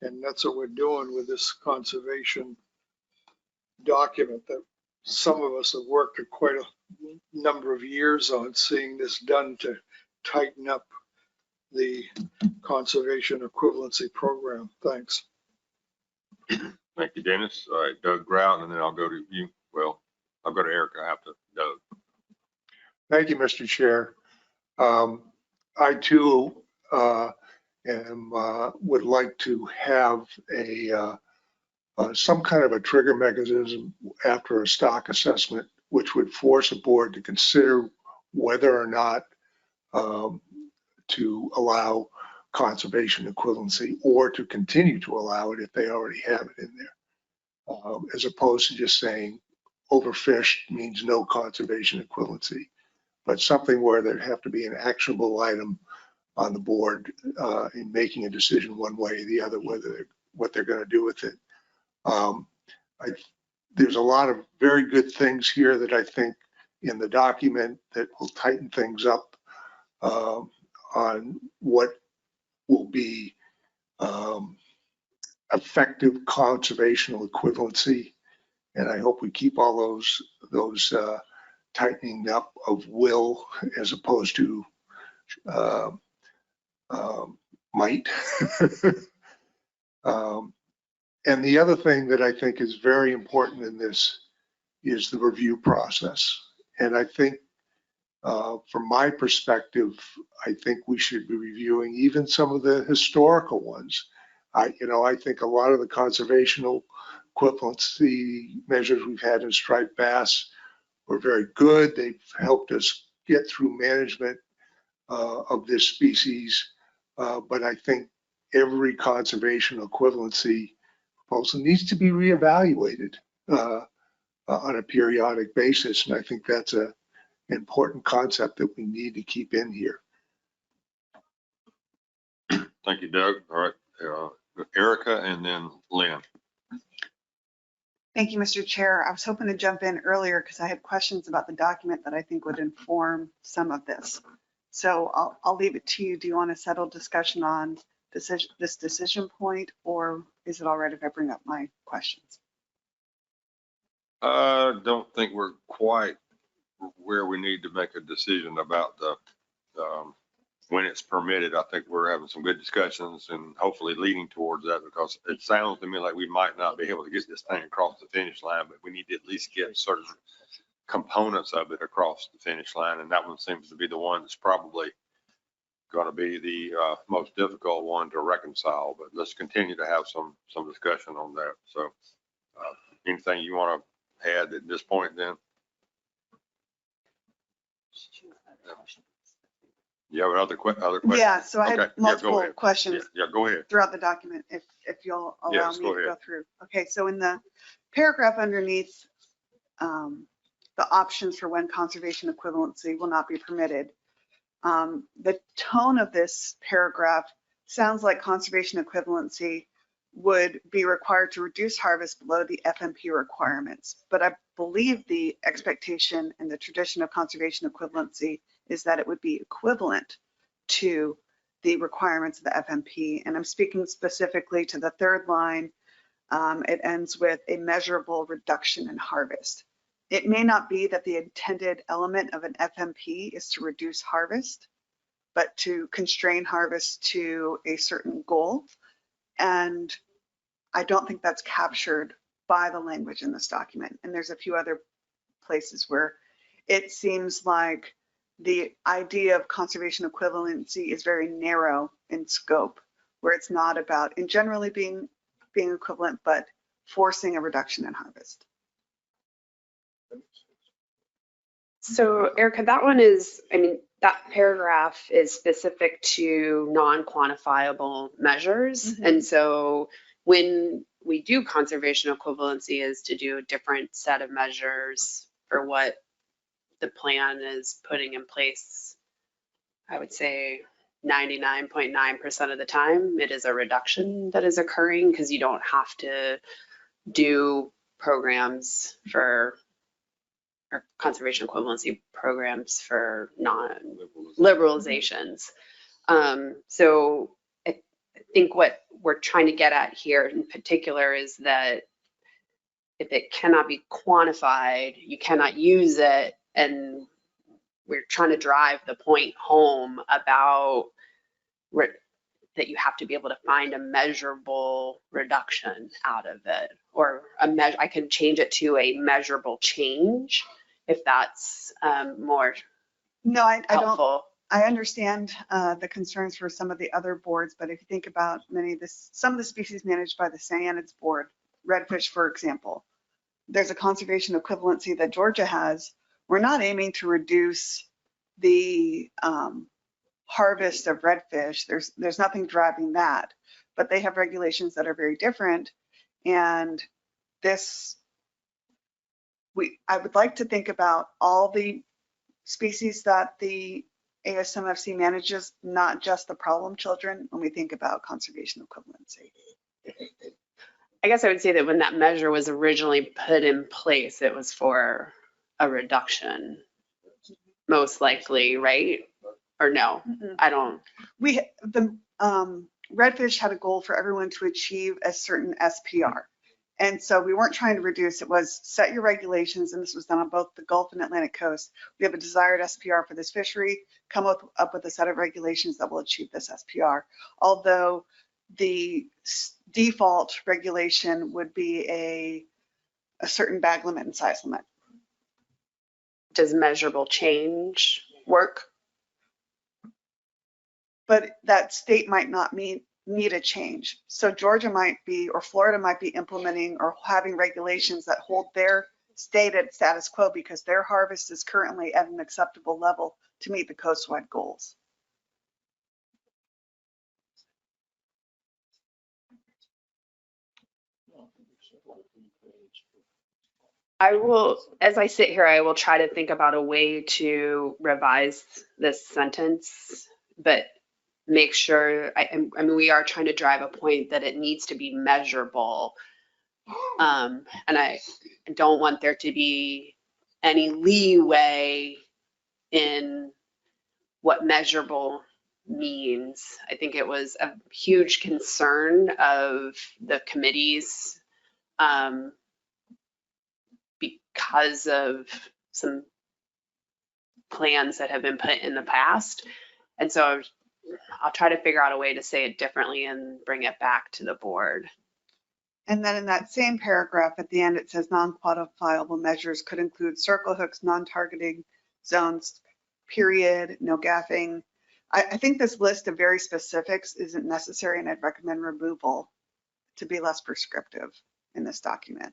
And that's what we're doing with this conservation document that some of us have worked quite a number of years on, seeing this done to tighten up, the conservation equivalency program. Thanks. Thank you, Dennis. All right, Doug Grout, and then I'll go to you. Well, I'll go to Erica after Doug. Thank you, Mr. Chair. I too would like to have some kind of a trigger mechanism after a stock assessment, which would force a board to consider whether or not to allow conservation equivalency or to continue to allow it if they already have it in there, as opposed to just saying overfished means no conservation equivalency, but something where there'd have to be an actionable item on the board in making a decision one way or the other, what they're going to do with it. There's a lot of very good things here that I think in the document that will tighten things up on what will be effective conservational equivalency. And I hope we keep all those tightening up of will as opposed to might. And the other thing that I think is very important in this is the review process. And I think from my perspective, I think we should be reviewing even some of the historical ones. I think a lot of the conservational equivalency measures we've had in striped bass were very good. They've helped us get through management of this species. But I think every conservation equivalency proposal needs to be reevaluated on a periodic basis. And I think that's an important concept that we need to keep in here. Thank you, Doug. All right, Erica, and then Lynn. Thank you, Mr. Chair. I was hoping to jump in earlier because I had questions about the document that I think would inform some of this. So I'll leave it to you. Do you want to settle discussion on this decision point, or is it all right if I bring up my questions? I don't think we're quite where we need to make a decision about the when it's permitted. I think we're having some good discussions and hopefully leading towards that, because it sounds to me like we might not be able to get this thing across the finish line, but we need to at least get certain components of it across the finish line. And that one seems to be the one that's probably going to be the most difficult one to reconcile, but let's continue to have some discussion on that. So anything you want to add at this point then? You have other questions? Yeah, so I had Okay. multiple Yeah, questions yeah, go ahead. throughout the document, if you'll allow Yes, me go to ahead. go through. Okay, so in the paragraph underneath, the options for when conservation equivalency will not be permitted, the tone of this paragraph sounds like conservation equivalency would be required to reduce harvest below the FMP requirements. But I believe the expectation and the tradition of conservation equivalency is that it would be equivalent to the requirements of the FMP. And I'm speaking specifically to the third line. It ends with a measurable reduction in harvest. It may not be that the intended element of an FMP is to reduce harvest, but to constrain harvest to a certain goal. And I don't think that's captured by the language in this document. And there's a few other places where it seems like the idea of conservation equivalency is very narrow in scope, where it's not about in generally being equivalent, but forcing a reduction in harvest. So Erica, that one is, I mean, that paragraph is specific to non-quantifiable measures. Mm-hmm. And so when we do conservation equivalency is to do a different set of measures for what the plan is putting in place. I would say 99.9% of the time, it is a reduction that is occurring because you don't have to do programs for or conservation equivalency programs for non-liberalizations. So I think what we're trying to get at here in particular is that if it cannot be quantified, you cannot use it. And we're trying to drive the point home about that you have to be able to find a measurable reduction out of it, or I can change it to a measurable change if that's more No, I don't. helpful. I understand the concerns for some of the other boards, but if you think about some of the species managed by the Cyanids Board, redfish, for example, there's a conservation equivalency that Georgia has. We're not aiming to reduce the harvest of redfish. There's nothing driving that, but they have regulations that are very different. And I would like to think about all the species that the ASMFC manages, not just the problem children, when we think about conservation equivalency. I guess I would say that when that measure was originally put in place, it was for a reduction, most likely, right? Or no, I don't. The redfish had a goal for everyone to achieve a certain SPR. And so we weren't trying to reduce, it was set your regulations, and this was done on both the Gulf and Atlantic coast. We have a desired SPR for this fishery, come up with a set of regulations that will achieve this SPR. Although the default regulation would be a certain bag limit and size limit. Does measurable change work? But that state might not need a change. So Georgia might be, or Florida might be implementing or having regulations that hold their state at status quo because their harvest is currently at an acceptable level to meet the coastwide goals. I will, as I sit here, I will try to think about a way to revise this sentence, but make sure, I mean, we are trying to drive a point that it needs to be measurable. And I don't want there to be any leeway in what measurable means. I think it was a huge concern of the committees because of some plans that have been put in the past. And so I'll try to figure out a way to say it differently and bring it back to the board. And then in that same paragraph at the end, it says non-quantifiable measures could include circle hooks, non-targeting zones, period, no gaffing. I think this list of very specifics isn't necessary, and I'd recommend removal to be less prescriptive in this document.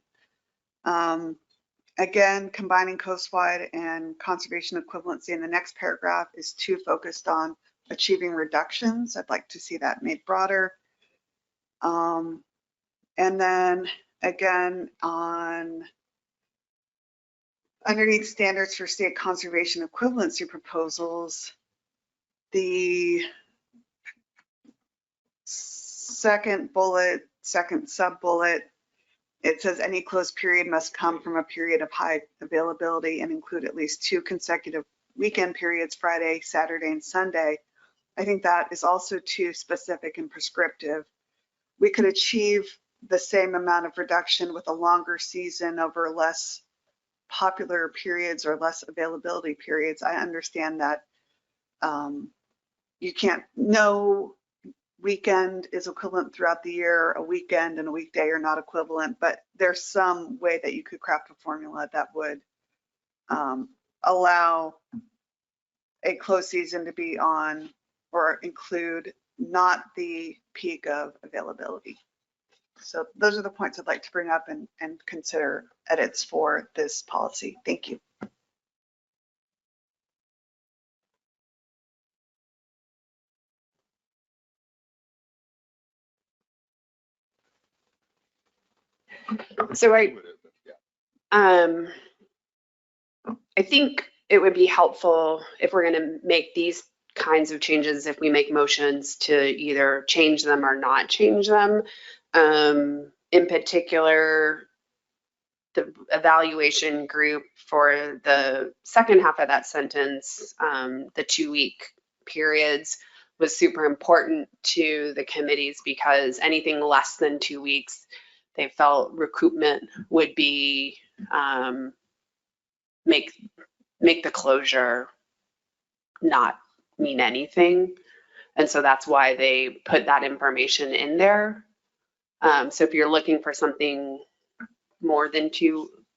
Again, combining coastwide and conservation equivalency in the next paragraph is too focused on achieving reductions. I'd like to see that made broader. And then again, underneath standards for state conservation equivalency proposals, the second sub-bullet, it says any closed period must come from a period of high availability and include at least 2 consecutive weekend periods, Friday, Saturday, and Sunday. I think that is also too specific and prescriptive. We could achieve the same amount of reduction with a longer season over less popular periods or less availability periods. I understand that you can't, no weekend is equivalent throughout the year, a weekend and a weekday are not equivalent, but there's some way that you could craft a formula that would allow a closed season to be on or include not the peak of availability. So those are the points I'd like to bring up and consider edits for this policy. Thank you. So I think it would be helpful if we're going to make these kinds of changes, if we make motions to either change them or not change them. In particular, the evaluation group for the second half of that sentence, the 2-week periods, was super important to the committees because anything less than 2 weeks, they felt recoupment would be make the closure not mean anything. And so that's why they put that information in there. So if you're looking for something more than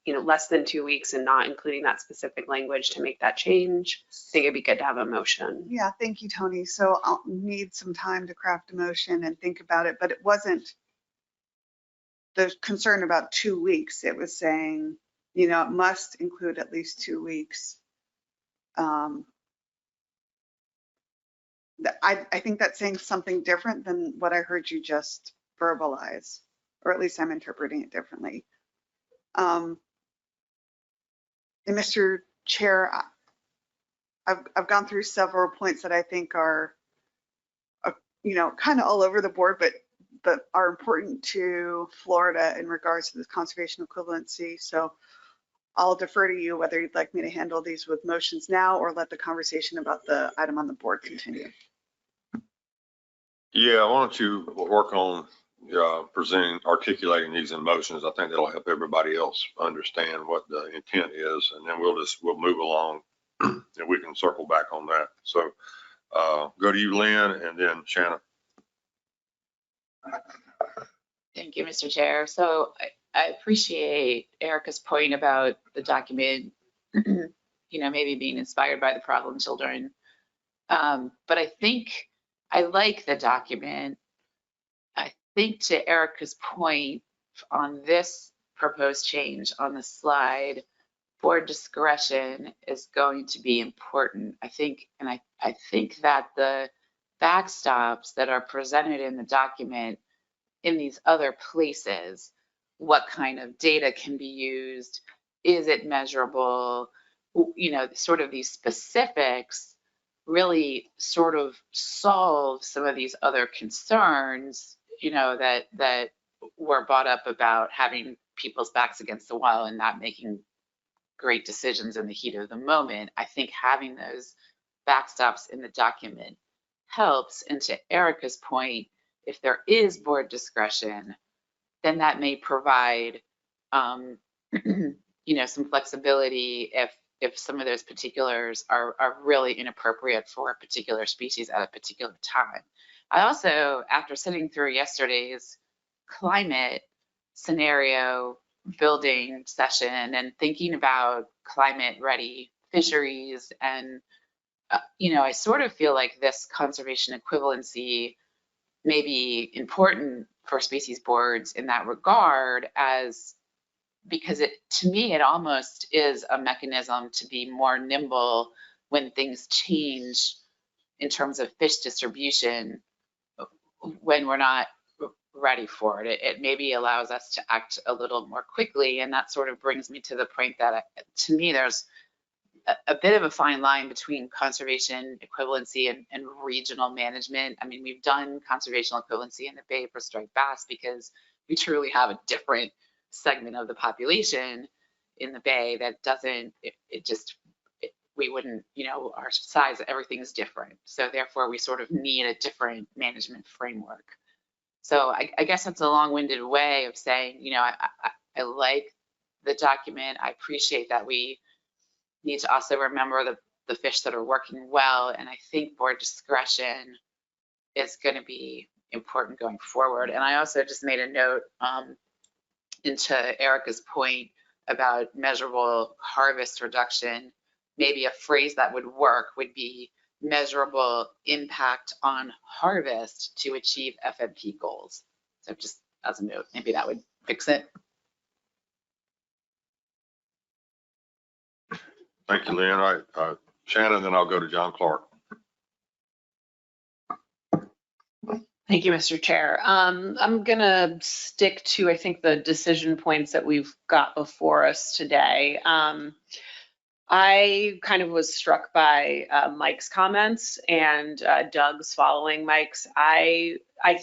less than 2 weeks and not including that specific language to make that change, I think it'd be good to have a motion. Yeah, thank you, Tony. So I'll need some time to craft a motion and think about it, but it wasn't the concern about 2 weeks. It was saying, it must include at least 2 weeks. I think that's saying something different than what I heard you just verbalize, or at least I'm interpreting it differently. And Mr. Chair, I've gone through several points that I think are, kind of all over the board, but are important to Florida in regards to the conservation equivalency. So I'll defer to you whether you'd like me to handle these with motions now or let the conversation about the item on the board continue. Yeah, why don't you work on articulating these in motions? I think that'll help everybody else understand what the intent is, and then we'll move along and we can circle back on that. So go to you, Lynn, and then Shannon. Thank you, Mr. Chair. So I appreciate Erica's point about the document, maybe being inspired by the problem children. But I think I like the document. I think to Erica's point on this proposed change on the slide, board discretion is going to be important. I think that the backstops that are presented in the document in these other places, what kind of data can be used, is it measurable, sort of these specifics really sort of solve some of these other concerns, that were brought up about having people's backs against the wall and not making great decisions in the heat of the moment. I think having those backstops in the document helps. And to Erica's point, if there is board discretion, then that may provide, some flexibility if some of those particulars are really inappropriate for a particular species at a particular time. I also, after sitting through yesterday's climate scenario building session and thinking about climate ready fisheries, and I sort of feel like this conservation equivalency may be important for species boards in that regard, because to me it almost is a mechanism to be more nimble when things change in terms of fish distribution when we're not ready for it. It maybe allows us to act a little more quickly, and that sort of brings me to the point that to me there's a bit of a fine line between conservation equivalency and regional management. I mean, we've done conservational equivalency in the Bay for striped bass because we truly have a different segment of the population in the Bay that doesn't, we wouldn't, our size, everything's different. So therefore we sort of need a different management framework. So I guess that's a long-winded way of saying, I like the document. I appreciate that we need to also remember the fish that are working well. And I think board discretion is going to be important going forward. And I also just made a note into Erica's point about measurable harvest reduction. Maybe a phrase that would work would be measurable impact on harvest to achieve FMP goals. So just as a note, maybe that would fix it. Thank you, Lynn. All right, Shannon, then I'll go to John Clark. Thank you, Mr. Chair. I'm going to stick to, I think, the decision points that we've got before us today. I kind of was struck by Mike's comments and Doug's following Mike's. I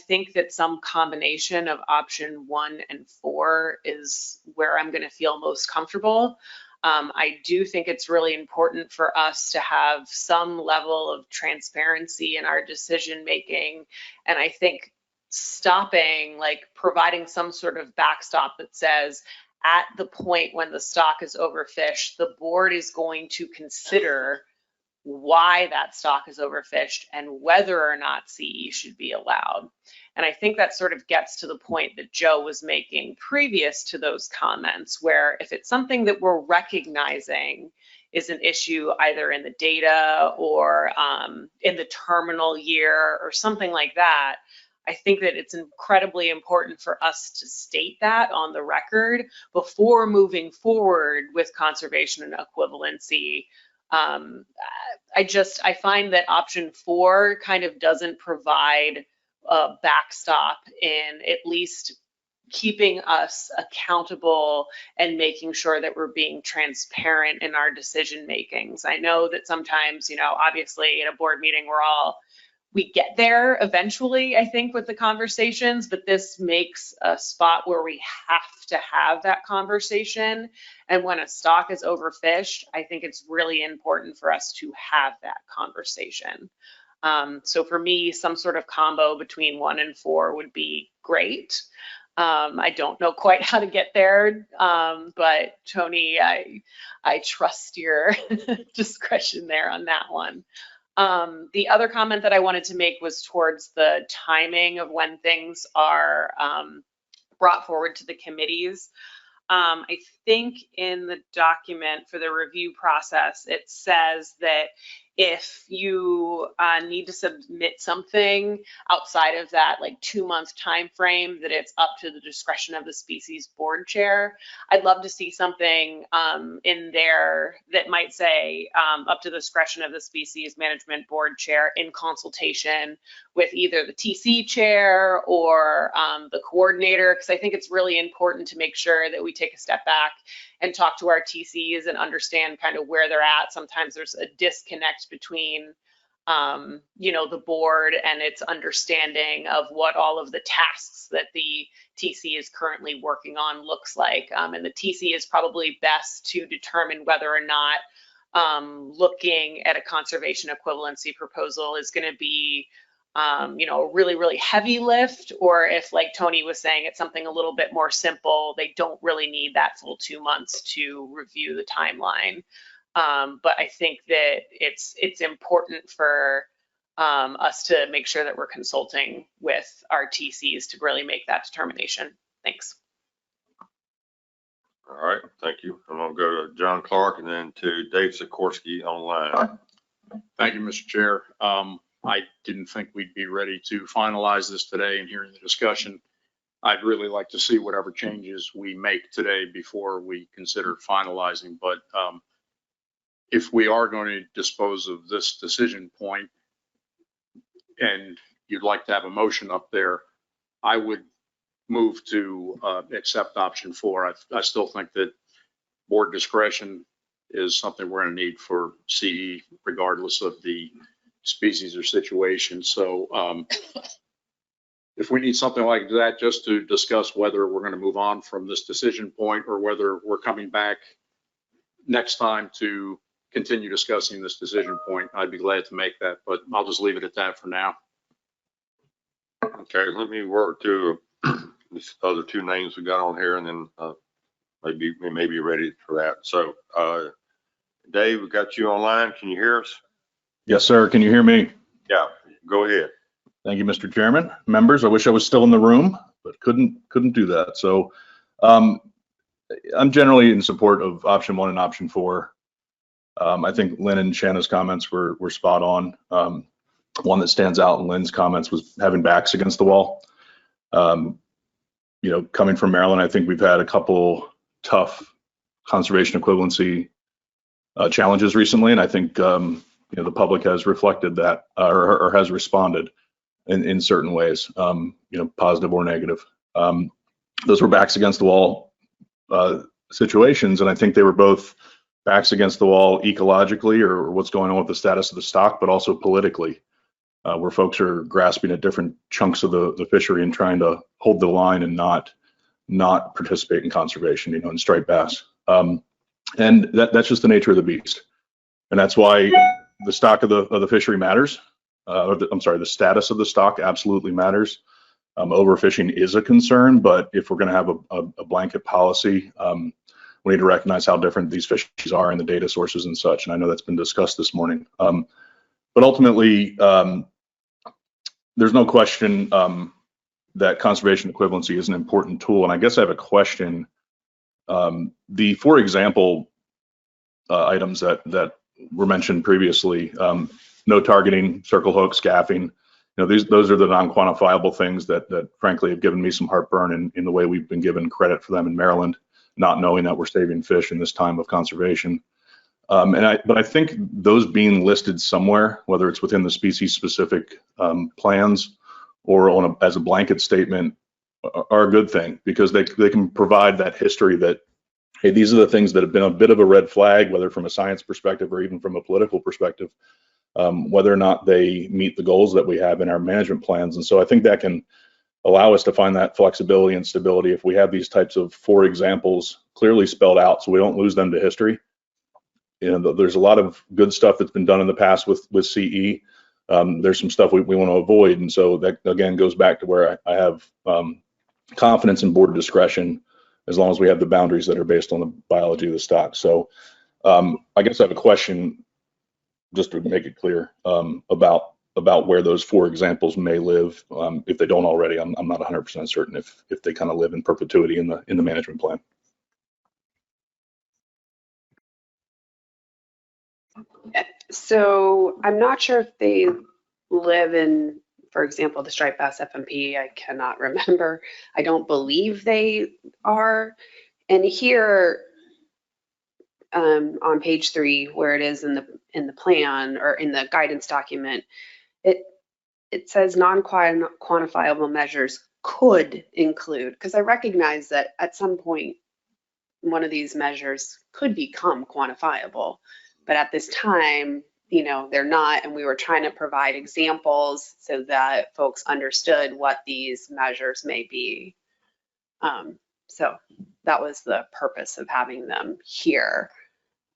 think that some combination of option 1 and 4 is where I'm going to feel most comfortable. I do think it's really important for us to have some level of transparency in our decision making. And I think providing some sort of backstop that says, at the point when the stock is overfished, the board is going to consider why that stock is overfished, and whether or not CE should be allowed. And I think that sort of gets to the point that Joe was making previous to those comments, where if it's something that we're recognizing is an issue either in the data or in the terminal year or something like that, I think that it's incredibly important for us to state that on the record before moving forward with conservation and equivalency. I find that option 4 kind of doesn't provide a backstop in at least keeping us accountable and making sure that we're being transparent in our decision makings. I know that sometimes, obviously in a board meeting, we get there eventually, I think, with the conversations, but this makes a spot where we have to have that conversation. And when a stock is overfished, I think it's really important for us to have that conversation. So for me, some sort of combo between 1 and 4 would be great. I don't know quite how to get there, but Tony, I trust your discretion there on that one. The other comment that I wanted to make was towards the timing of when things are brought forward to the committees. I think in the document for the review process, it says that if you need to submit something outside of that 2-month time frame, that it's up to the discretion of the species board chair. I'd love to see something in there that might say up to the discretion of the species management board chair in consultation with either the TC chair or the coordinator, because I think it's really important to make sure that we take a step back and talk to our TCs and understand kind of where they're at. Sometimes there's a disconnect between, the board and its understanding of what all of the tasks that the TC is currently working on looks like. And the TC is probably best to determine whether or not looking at a conservation equivalency proposal is going to be a really, really heavy lift, or if, like Tony was saying, it's something a little bit more simple, they don't really need that full 2 months to review the timeline. But I think that it's important for us to make sure that we're consulting with our TCs to really make that determination. Thanks. All right, thank you. I'm gonna go to John Clark and then to Dave Sikorsky online. Thank you, Mr. Chair. I didn't think we'd be ready to finalize this today, and hearing the discussion, I'd really like to see whatever changes we make today before we consider finalizing. But if we are going to dispose of this decision point and you'd like to have a motion up there, I would move to accept option 4. I still think that board discretion is something we're going to need for CE regardless of the species or situation. So if we need something like that just to discuss whether we're going to move on from this decision point or whether we're coming back next time to continue discussing this decision point, I'd be glad to make that, but I'll just leave it at that for now. Okay, let me work through these other 2 names we got on here, and then maybe we may be ready for that. So Dave, we got you online. Can you hear us? Yes, sir. Can you hear me? Yeah, go ahead. Thank you, Mr. Chairman. Members, I wish I was still in the room, but couldn't do that. So I'm generally in support of option 1 and option 4. I think Lynn and Shanna's comments were spot on. One that stands out in Lynn's comments was having backs against the wall. Coming from Maryland, I think we've had a couple tough conservation equivalency challenges recently, and I think the public has reflected that or has responded in certain ways, positive or negative. Those were backs against the wall situations, and I think they were both backs against the wall ecologically, or what's going on with the status of the stock, but also politically, where folks are grasping at different chunks of the fishery and trying to hold the line and not participate in conservation, in striped bass. And that's just the nature of the beast. And that's why the stock of the fishery matters. The status of the stock absolutely matters. Overfishing is a concern, but if we're going to have a blanket policy, we need to recognize how different these fisheries are and the data sources and such. And I know that's been discussed this morning. But ultimately, there's no question that conservation equivalency is an important tool. And I guess I have a question. The, for example, items that were mentioned previously, no targeting, circle hook, scaffing, those are the non-quantifiable things that frankly have given me some heartburn in the way we've been given credit for them in Maryland, not knowing that we're saving fish in this time of conservation. But I think those being listed somewhere, whether it's within the species-specific plans or as a blanket statement, are a good thing, because they can provide that history that, hey, these are the things that have been a bit of a red flag, whether from a science perspective or even from a political perspective, whether or not they meet the goals that we have in our management plans. And so I think that can allow us to find that flexibility and stability if we have these types of 4 examples clearly spelled out, so we don't lose them to history. There's a lot of good stuff that's been done in the past with CE. There's some stuff we want to avoid. And so that, again, goes back to where I have confidence in board discretion, as long as we have the boundaries that are based on the biology of the stock. So I guess I have a question, just to make it clear, about where those 4 examples may live. If they don't already, I'm not 100% certain if they kind of live in perpetuity in the management plan. So I'm not sure if they live in, for example, the striped bass FMP. I cannot remember. I don't believe they are. And here on page 3, where it is in the plan or in the guidance document, it says non-quantifiable measures could include, because I recognize that at some point one of these measures could become quantifiable, but at this time, they're not, and we were trying to provide examples so that folks understood what these measures may be. So that was the purpose of having them here.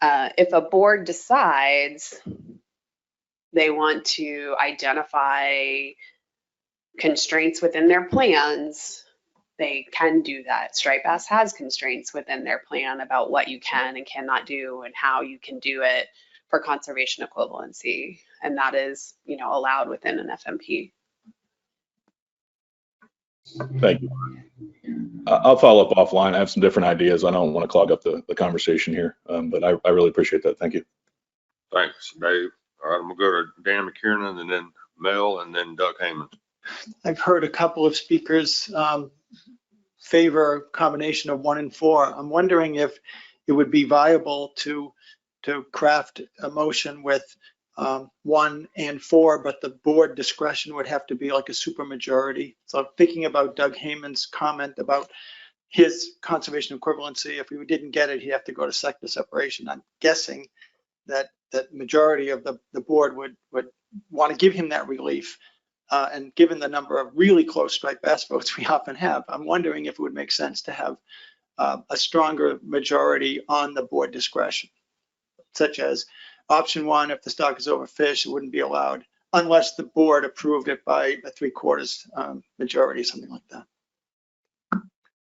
If a board decides they want to identify constraints within their plans, they can do that. Striped bass has constraints within their plan about what you can and cannot do and how you can do it for conservation equivalency. And that is, allowed within an FMP. Thank you. I'll follow up offline. I have some different ideas. I don't want to clog up the conversation here, but I really appreciate that. Thank you. Thanks, Dave. All right, I'm gonna go to Dan McKiernan and then Mel and then Doug Heyman. I've heard a couple of speakers favor a combination of 1 and 4. I'm wondering if it would be viable to craft a motion with 1 and 4, but the board discretion would have to be like a supermajority. So thinking about Doug Heyman's comment about his conservation equivalency, if we didn't get it, he'd have to go to sector separation. I'm guessing that majority of the board would want to give him that relief. And given the number of really close striped bass votes we often have, I'm wondering if it would make sense to have a stronger majority on the board discretion, such as option 1, if the stock is overfished, it wouldn't be allowed unless the board approved it by a 3/4 majority, something like that.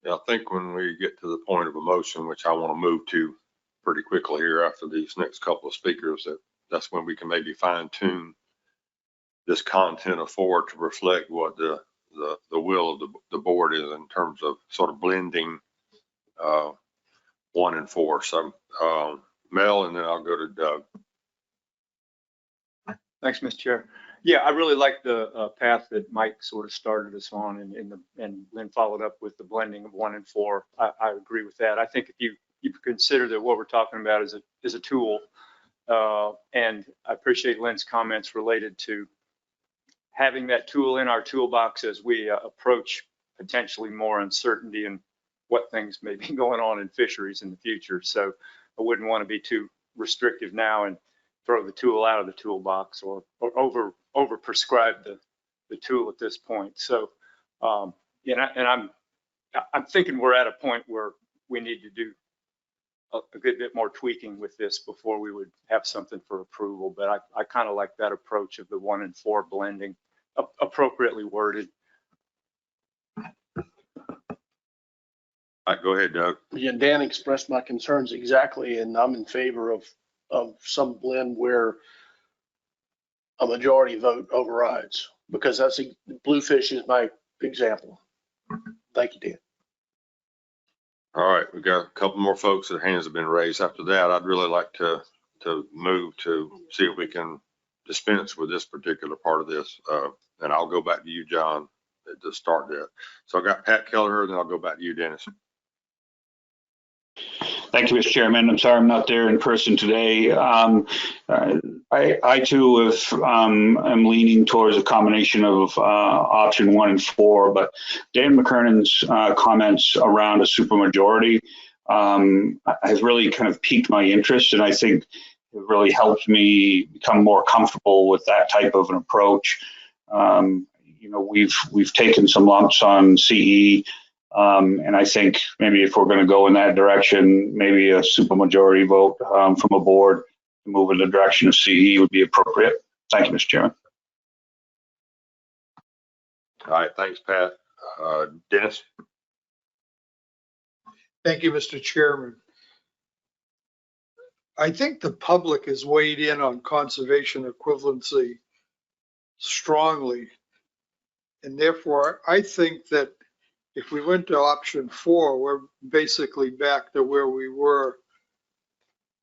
Yeah, I think when we get to the point of a motion, which I want to move to pretty quickly here after these next couple of speakers, that's when we can maybe fine tune this content of 4 to reflect what the will of the board is in terms of sort of blending 1 and 4. So Mel, and then I'll go to Doug. Thanks, Mr. Chair. Yeah, I really like the path that Mike sort of started us on and then followed up with the blending of 1 and 4. I agree with that. I think if you consider that what we're talking about is a tool, and I appreciate Lynn's comments related to having that tool in our toolbox as we approach potentially more uncertainty and what things may be going on in fisheries in the future. So I wouldn't want to be too restrictive now and throw the tool out of the toolbox or over prescribe the tool at this point. So, and I'm thinking we're at a point where we need to do a good bit more tweaking with this before we would have something for approval. But I kind of like that approach of the 1 and 4 blending, appropriately worded. All right, go ahead, Doug. Yeah, Dan expressed my concerns exactly, and I'm in favor of some blend where a majority vote overrides, because that's Bluefish is my example. Thank you, Dan. All right, we've got a couple more folks that hands have been raised. After that, I'd really like to move to see if we can dispense with this particular part of this. And I'll go back to you, John, to start that. So I got Pat Kelleher, then I'll go back to you, Dennis. Thank you, Mr. Chairman. I'm sorry I'm not there in person today. I too am leaning towards a combination of option 1 and 4, but Dan McKernan's comments around a supermajority has really kind of piqued my interest, and I think it really helped me become more comfortable with that type of an approach. You know, we've taken some lumps on CE. And I think maybe if we're going to go in that direction, maybe a supermajority vote from a board to move in the direction of CE would be appropriate. Thank you, Mr. Chairman. All right, thanks, Pat. Dennis? Thank you, Mr. Chairman. I think the public has weighed in on conservation equivalency strongly. And therefore, I think that if we went to option 4, we're basically back to where we were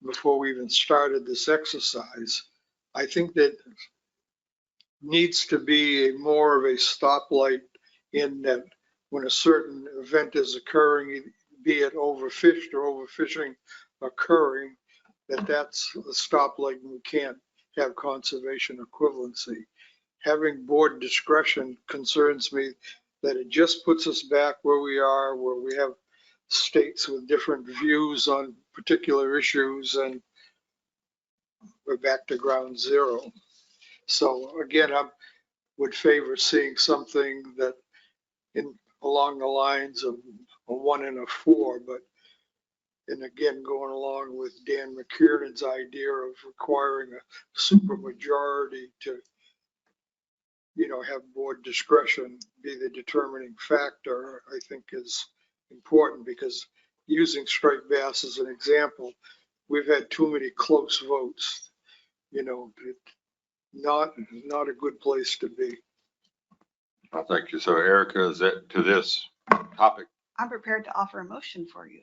before we even started this exercise. I think that needs to be more of a stoplight in that when a certain event is occurring, be it overfished or overfishing occurring, that's a stoplight and we can't have conservation equivalency. Having board discretion concerns me that it just puts us back where we are, where we have states with different views on particular issues, and we're back to ground zero. So again, I would favor seeing something that along the lines of a 1 and a 4, and again, going along with Dan McKiernan's idea of requiring a supermajority to have board discretion be the determining factor, I think is important, because using striped bass as an example, we've had too many close votes. Not a good place to be. Thank you. So Erica, is that to this topic I'm prepared to offer a motion for you.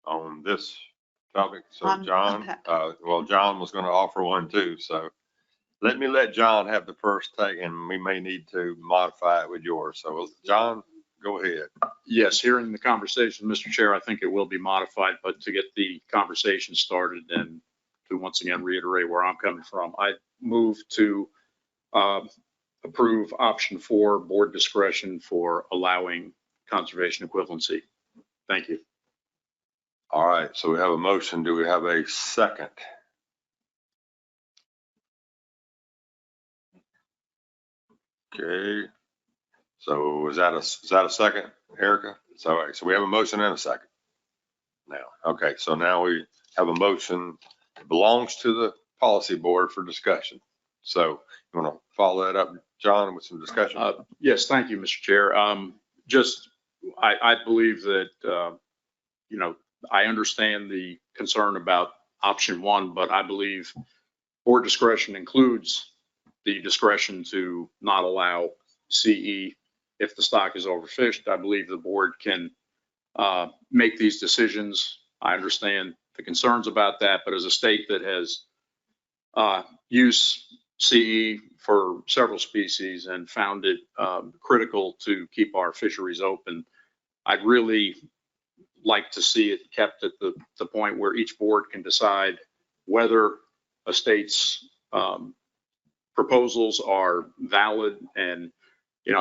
on this topic? So John, well, John was going to offer one too. So let John have the first take, and we may need to modify it with yours. So John, go ahead. Yes, hearing the conversation, Mr. Chair, I think it will be modified, but to get the conversation started and to once again reiterate where I'm coming from, I move to approve option 4, board discretion for allowing conservation equivalency. Thank you. All right, so we have a motion. Do we have a second? Okay, so is that a second, Erica? So, all right, so we have a motion and a second now. Okay, so now we have a motion that belongs to the policy board for discussion. So you want to follow that up, John, with some discussion? Yes, thank you, Mr. Chair. I believe that, I understand the concern about option 1, but I believe board discretion includes the discretion to not allow CE if the stock is overfished. I believe the board can make these decisions. I understand the concerns about that, but as a state that has used CE for several species and found it critical to keep our fisheries open, I'd really like to see it kept at the point where each board can decide whether a state's proposals are valid. And,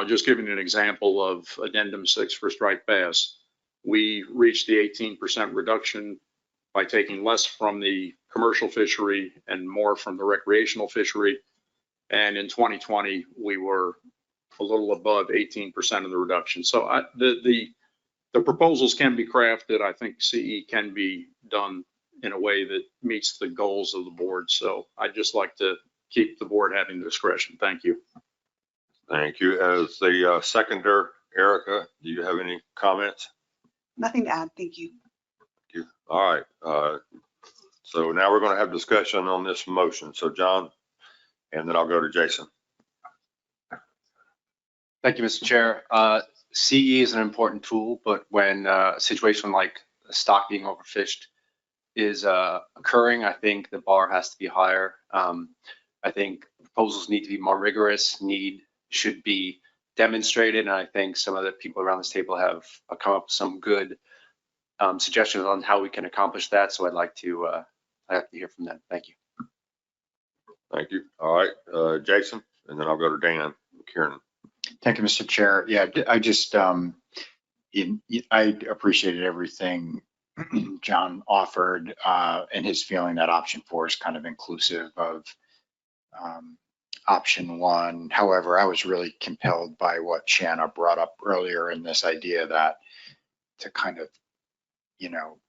just giving an example of addendum 6 for striped bass, we reached the 18% reduction by taking less from the commercial fishery and more from the recreational fishery. And in 2020, we were a little above 18% of the reduction. So the proposals can be crafted. I think CE can be done in a way that meets the goals of the board. So I'd just like to keep the board having the discretion. Thank you. Thank you. As the seconder, Erica, do you have any comments? Nothing to add. Thank you. Thank you. All right. So now we're going to have discussion on this motion. So John, and then I'll go to Jason. Thank you, Mr. Chair. CE is an important tool, but when a situation like stock being overfished is occurring, I think the bar has to be higher. I think proposals need to be more rigorous, should be demonstrated, and I think some of the people around this table have come up with some good suggestions on how we can accomplish that. So I'd like to hear from them. Thank you. Thank you. All right, Jason, and then I'll go to Dan Kieran. Thank you, Mr. Chair. Yeah, I just, I appreciated everything John offered and his feeling that option 4 is kind of inclusive of option 1. However, I was really compelled by what Shanna brought up earlier in this idea that to kind of,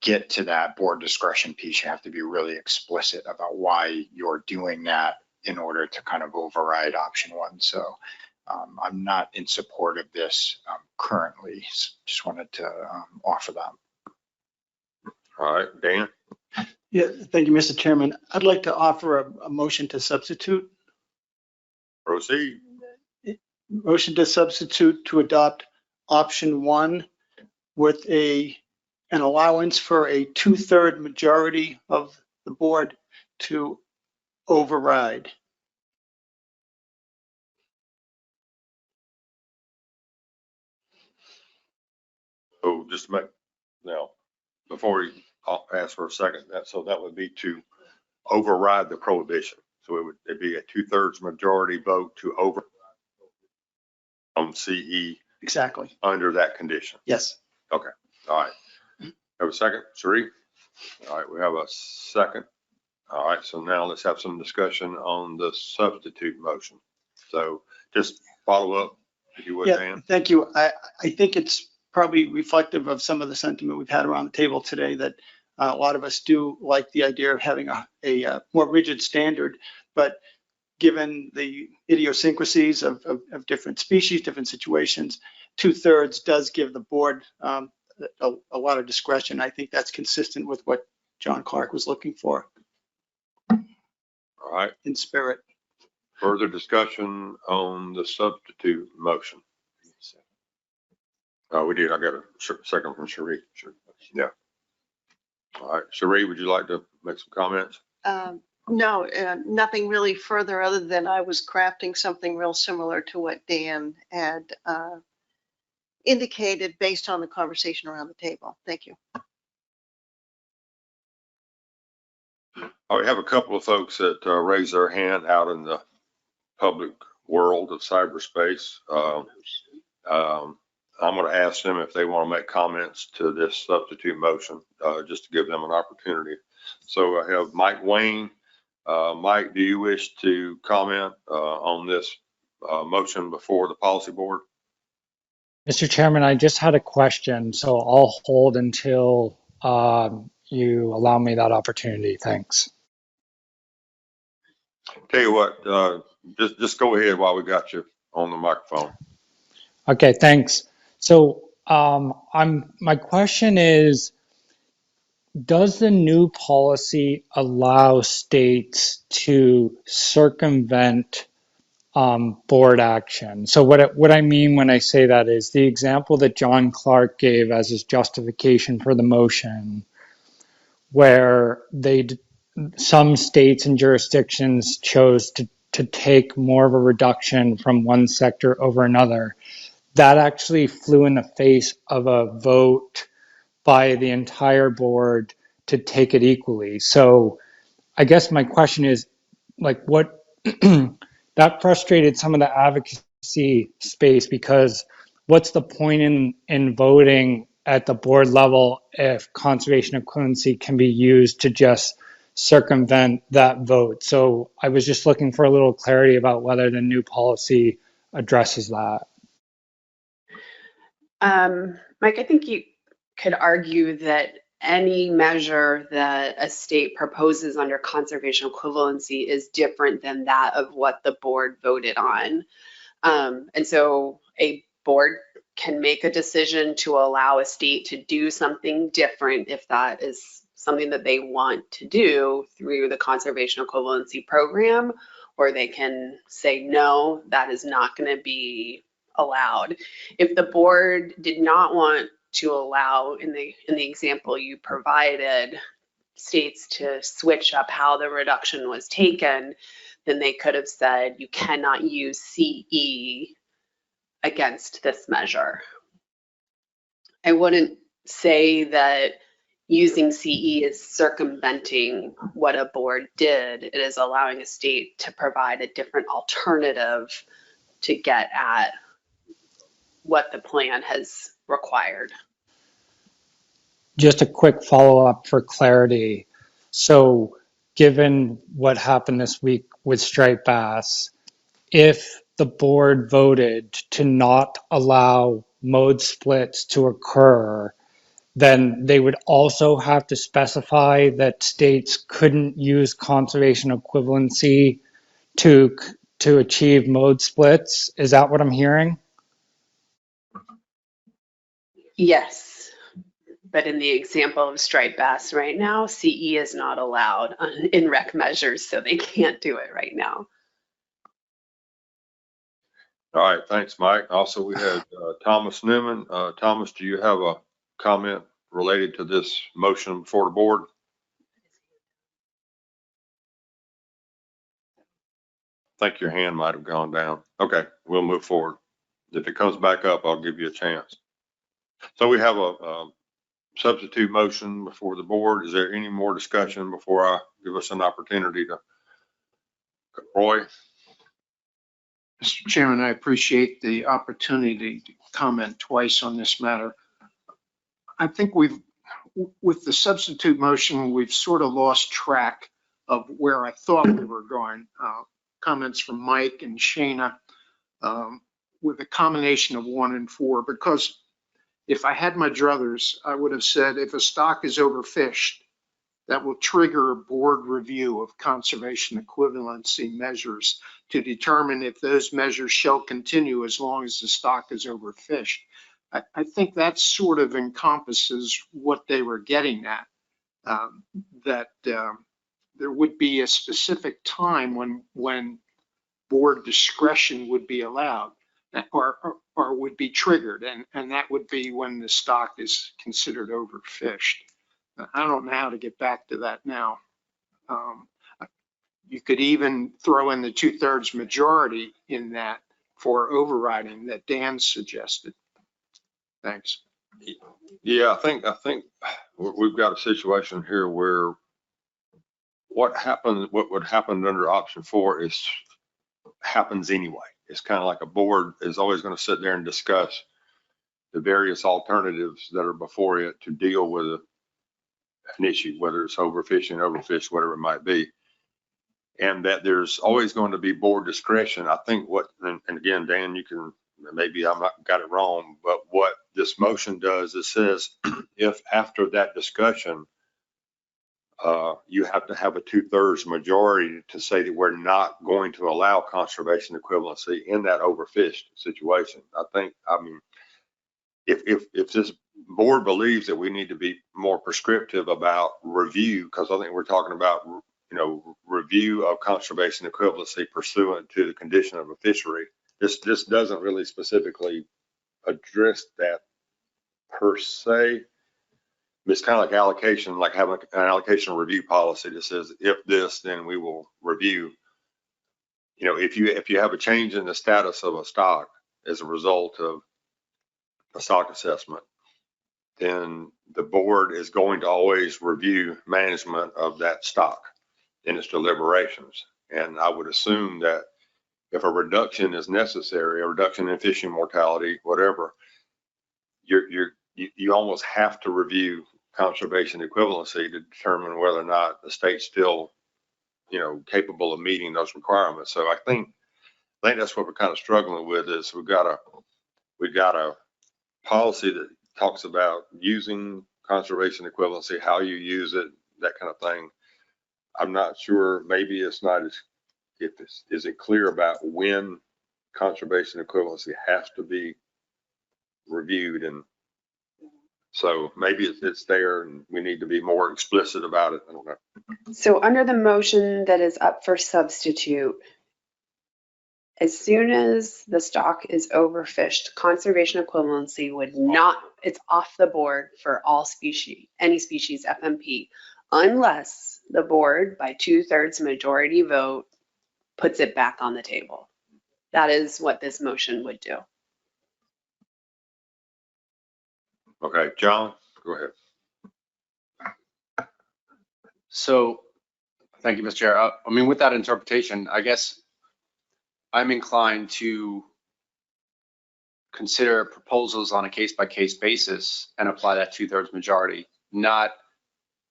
get to that board discretion piece, you have to be really explicit about why you're doing that in order to kind of override option 1. So I'm not in support of this currently. Just wanted to offer that. All right, Dan. Yeah, thank you, Mr. Chairman. I'd like to offer a motion to substitute. Proceed. Motion to substitute to adopt option 1 with an allowance for a 2/3 majority of the board to override. Oh, just now, before we ask for a second, that would be to override the prohibition. So it'd be a 2/3 majority vote to override CE. Exactly. Under that condition. Yes. Okay. All right. Have a second, Sheree? All right, we have a second. All right, so now let's have some discussion on the substitute motion. So just follow up, if you would, Dan. Thank you. I think it's probably reflective of some of the sentiment we've had around the table today that a lot of us do like the idea of having a more rigid standard, but given the idiosyncrasies of different species, different situations, 2/3 does give the board a lot of discretion. I think that's consistent with what John Clark was looking for. All right. In spirit. Further discussion on the substitute motion. We did. I got a second from Sheree. Sure. Yeah. All right. Sheree, would you like to make some comments? No, nothing really further other than I was crafting something real similar to what Dan had indicated based on the conversation around the table. Thank you. We have a couple of folks that raise their hand out in the public world of cyberspace. I'm going to ask them if they want to make comments to this substitute motion, just to give them an opportunity. So I have Mike Wayne. Mike, do you wish to comment on this motion before the policy board? Mr. Chairman, I just had a question, so I'll hold until you allow me that opportunity. Thanks. Tell you what, just go ahead while we got you on the microphone. Okay, thanks. So my question is, does the new policy allow states to circumvent board action? So what I mean when I say that is the example that John Clark gave as his justification for the motion, where some states and jurisdictions chose to take more of a reduction from one sector over another. That actually flew in the face of a vote by the entire board to take it equally. So I guess my question is, like, what that frustrated some of the advocacy space, because what's the point in voting at the board level if conservation equivalency can be used to just circumvent that vote? So I was just looking for a little clarity about whether the new policy addresses that. Mike, I think you could argue that any measure that a state proposes under conservation equivalency is different than that of what the board voted on. And so a board can make a decision to allow a state to do something different if that is something that they want to do through the conservation equivalency program, or they can say, no, that is not going to be allowed. If the board did not want to allow, in the example you provided, states to switch up how the reduction was taken, then they could have said you cannot use CE against this measure. I wouldn't say that using CE is circumventing what a board did. It is allowing a state to provide a different alternative to get at what the plan has required. Just a quick follow-up for clarity. So given what happened this week with striped bass, if the board voted to not allow mode splits to occur, then they would also have to specify that states couldn't use conservation equivalency to achieve mode splits. Is that what I'm hearing? Yes, but in the example of striped bass right now, CE is not allowed in rec measures, so they can't do it right now. All right, thanks, Mike. Also, we had Thomas Newman. Thomas, do you have a comment related to this motion before the board? I think your hand might have gone down. Okay, we'll move forward. If it comes back up, I'll give you a chance. So we have a substitute motion before the board. Is there any more discussion before I give us an opportunity to? Roy? Mr. Chairman, I appreciate the opportunity to comment twice on this matter. I think with the substitute motion, we've sort of lost track of where I thought we were going. Comments from Mike and Shana with a combination of 1 and 4, because if I had my druthers, I would have said if a stock is overfished, that will trigger a board review of conservation equivalency measures to determine if those measures shall continue as long as the stock is overfished. I think that sort of encompasses what they were getting at, that there would be a specific time when board discretion would be allowed or would be triggered, and that would be when the stock is considered overfished. I don't know how to get back to that now. You could even throw in the 2/3 majority in that for overriding that Dan suggested. Thanks. Yeah, I think we've got a situation here where what would happen under option 4 happens anyway. It's kind of like a board is always going to sit there and discuss the various alternatives that are before it to deal with an issue, whether it's overfishing, overfish, whatever it might be. And that there's always going to be board discretion. I think and again, Dan, you can, maybe I got it wrong, but what this motion does, it says if after that discussion, you have to have a 2/3 majority to say that we're not going to allow conservation equivalency in that overfished situation. I mean, if this board believes that we need to be more prescriptive about review, because I think we're talking about, review of conservation equivalency pursuant to the condition of a fishery. This doesn't really specifically address that per se. It's kind of like allocation, like having an allocation review policy that says, if this, then we will review. If you have a change in the status of a stock as a result of a stock assessment, then the board is going to always review management of that stock in its deliberations. And I would assume that if a reduction is necessary, a reduction in fishing mortality, whatever, you almost have to review conservation equivalency to determine whether or not the state's still, capable of meeting those requirements. So I think that's what we're kind of struggling with is we've got a policy that talks about using conservation equivalency, how you use it, that kind of thing. I'm not sure, maybe it's not is it clear about when conservation equivalency has to be reviewed, and so maybe it's there and we need to be more explicit about it. I don't know. So under the motion that is up for substitute, as soon as the stock is overfished, conservation equivalency would not, it's off the board for all species, any species FMP, unless the board by 2/3 majority vote puts it back on the table. That is what this motion would do. Okay, John, go ahead. So, thank you, Mr. Chair. I mean, with that interpretation, I guess I'm inclined to consider proposals on a case-by-case basis and apply that 2/3 majority, not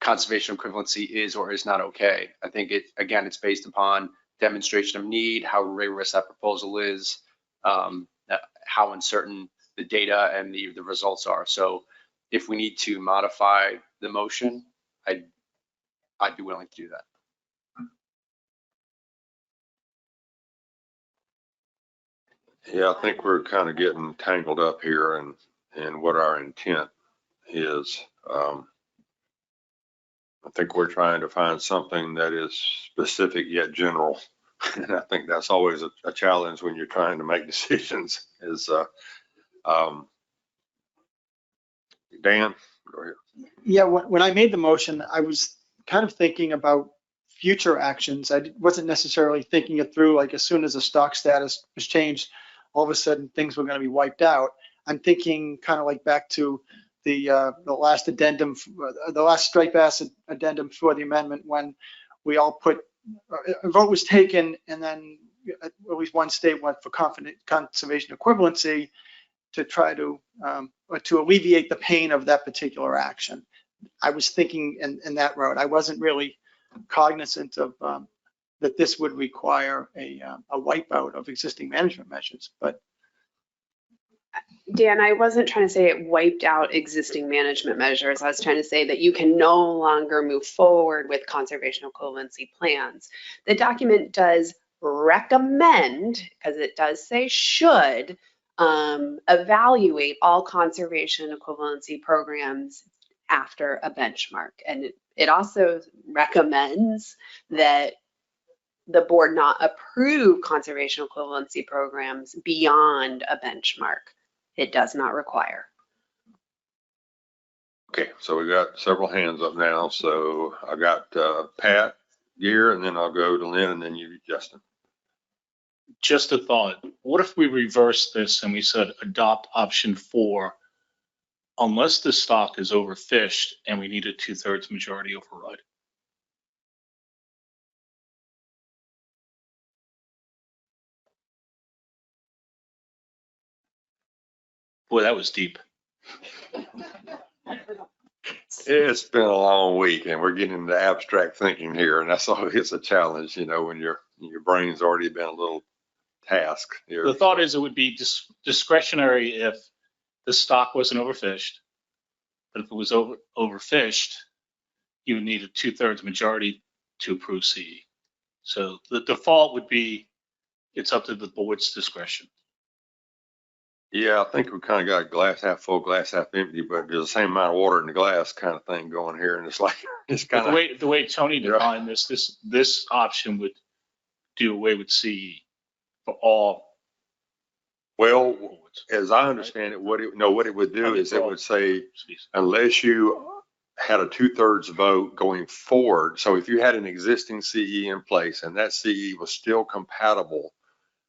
conservation equivalency is or is not okay. I think again, it's based upon demonstration of need, how rigorous that proposal is, how uncertain the data and the results are. So if we need to modify the motion, I'd be willing to do that. Yeah, I think we're kind of getting tangled up here and what our intent is. I think we're trying to find something that is specific yet general. And I think that's always a challenge when you're trying to make decisions is, Dan, go ahead. Yeah, when I made the motion, I was kind of thinking about future actions. I wasn't necessarily thinking it through, like as soon as the stock status was changed, all of a sudden things were going to be wiped out. I'm thinking kind of like back to the last addendum, the last striped bass addendum for the amendment, when we all put, a vote was taken, and then at least one state went for conservation equivalency to try to alleviate the pain of that particular action. I was thinking in that road. I wasn't really cognizant of that this would require a wipeout of existing management measures. But Dan, I wasn't trying to say it wiped out existing management measures. I was trying to say that you can no longer move forward with conservation equivalency plans. The document does recommend, because it does say should, evaluate all conservation equivalency programs after a benchmark. And it also recommends that the board not approve conservation equivalency programs beyond a benchmark. It does not require. Okay, so we got several hands up now. So I got Pat Gear, and then I'll go to Lynn, and then you, Justin. Just a thought. What if we reverse this and we said adopt option 4 unless the stock is overfished and we need a 2/3 majority override? Boy, that was deep. It's been a long week, and we're getting into abstract thinking here, and that's always a challenge, you know, when your brain's already been a little tasked here. The thought is it would be discretionary if the stock wasn't overfished, but if it was overfished, you would need a 2/3 majority to approve CE. So the default would be it's up to the board's discretion. Yeah, I think we kind of got glass half full, glass half empty, but there's the same amount of water in the glass kind of thing going here, and it's like it's kind of the way Tony defined this option would do away with CE for all. Well, as I understand it, what it would do is it would say unless you had a 2/3 vote going forward. So if you had an existing CE in place and that CE was still compatible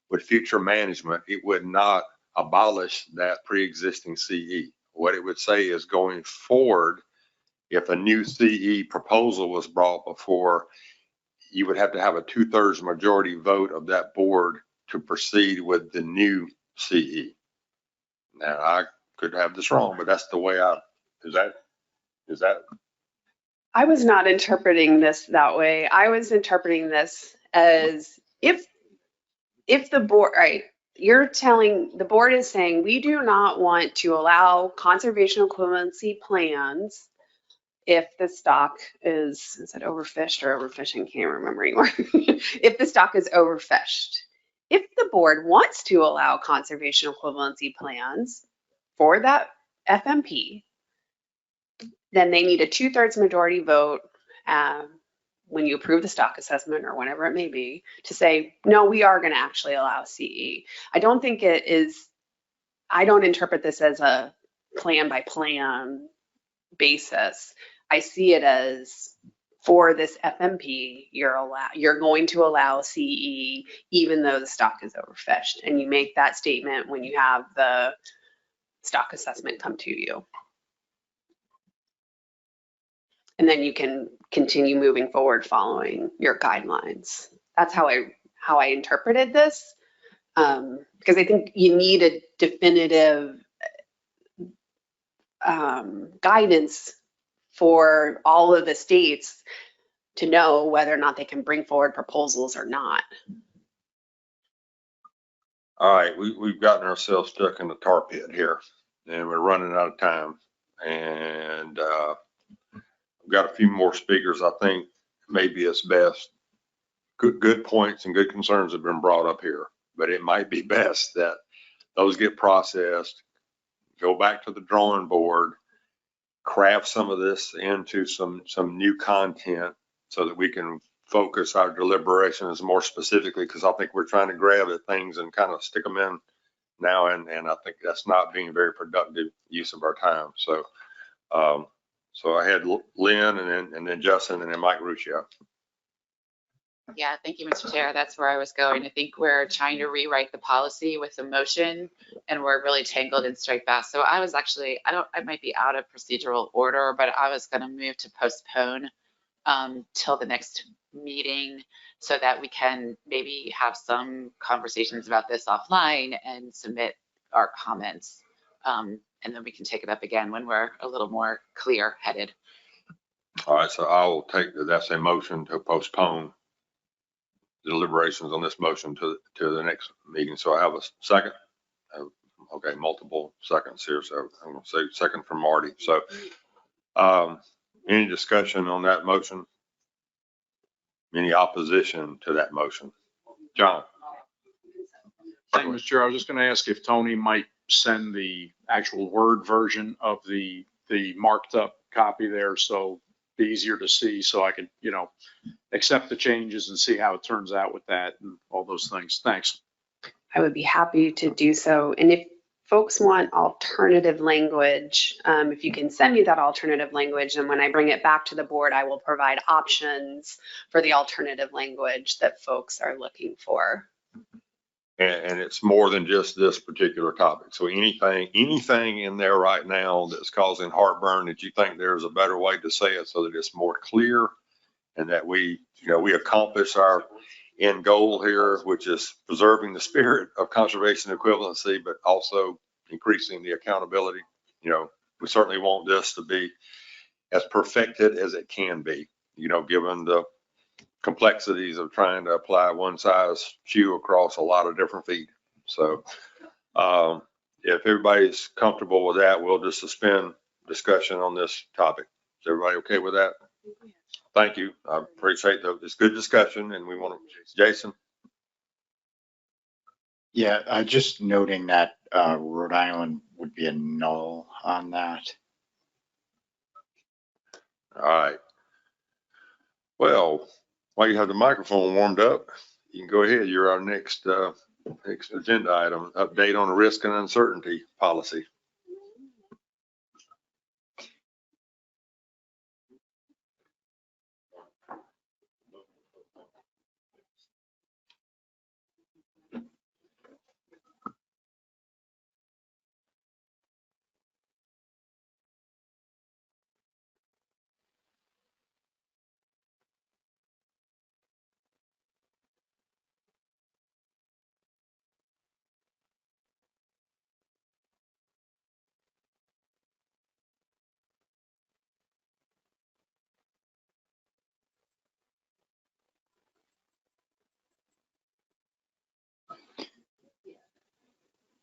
with future management, it would not abolish that pre-existing CE. What it would say is going forward, if a new CE proposal was brought before, you would have to have a 2/3 majority vote of that board to proceed with the new CE. Now, I could have this wrong, but that's the way is that? I was not interpreting this that way. I was interpreting this as if the board, right, the board is saying we do not want to allow conservation equivalency plans if the stock is it overfished or overfishing? Can't remember anymore. If the stock is overfished. If the board wants to allow conservation equivalency plans, for that FMP, then they need a 2/3 majority vote when you approve the stock assessment or whenever it may be to say, no, we are going to actually allow CE. I don't think it is, I don't interpret this as a plan by plan basis. I see it as for this FMP, you're going to allow CE even though the stock is overfished. And you make that statement when you have the stock assessment come to you. And then you can continue moving forward following your guidelines. That's how I interpreted this, because I think you need a definitive guidance for all of the states to know whether or not they can bring forward proposals or not. All right, we've gotten ourselves stuck in the tar pit here, and we're running out of time. And we've got a few more speakers. I think maybe it's best. Good points and good concerns have been brought up here, but it might be best that those get processed, go back to the drawing board, craft some of this into some new content so that we can focus our deliberations more specifically, because I think we're trying to grab at things and kind of stick them in now, and I think that's not being very productive use of our time. So so I had Lynn and then Justin and then Mike Ruscio. Yeah, thank you, Mr. Chair. That's where I was going. I think we're trying to rewrite the policy with the motion, and we're really tangled in strike bass. So I was actually, I might be out of procedural order, but I was going to move to postpone till the next meeting so that we can maybe have some conversations about this offline and submit our comments. And then we can take it up again when we're a little more clear-headed. All right, so I will take that's a motion to postpone deliberations on this motion to the next meeting. So I have a second. Okay, multiple seconds here. So I'm going to say second from Marty. So any discussion on that motion? Any opposition to that motion? John. Thank you, Mr. Chair. I was just going to ask if Tony might send the actual Word version of the marked up copy there, so be easier to see, so I could, accept the changes and see how it turns out with that and all those things. Thanks. I would be happy to do so. And if folks want alternative language, if you can send me that alternative language, and when I bring it back to the board, I will provide options for the alternative language that folks are looking for. And it's more than just this particular topic. So anything in there right now that's causing heartburn that you think there's a better way to say it so that it's more clear and that we accomplish our end goal here, which is preserving the spirit of conservation equivalency, but also increasing the accountability. We certainly want this to be as perfected as it can be, given the complexities of trying to apply one size shoe across a lot of different feet. So if everybody's comfortable with that, we'll just suspend discussion on this topic. Is everybody okay with that? Thank you. I appreciate this good discussion, and we want to, Jason. Yeah, just noting that Rhode Island would be a null on that. All right. Well, while you have the microphone warmed up, you can go ahead. You're our next agenda item, update on the risk and uncertainty policy.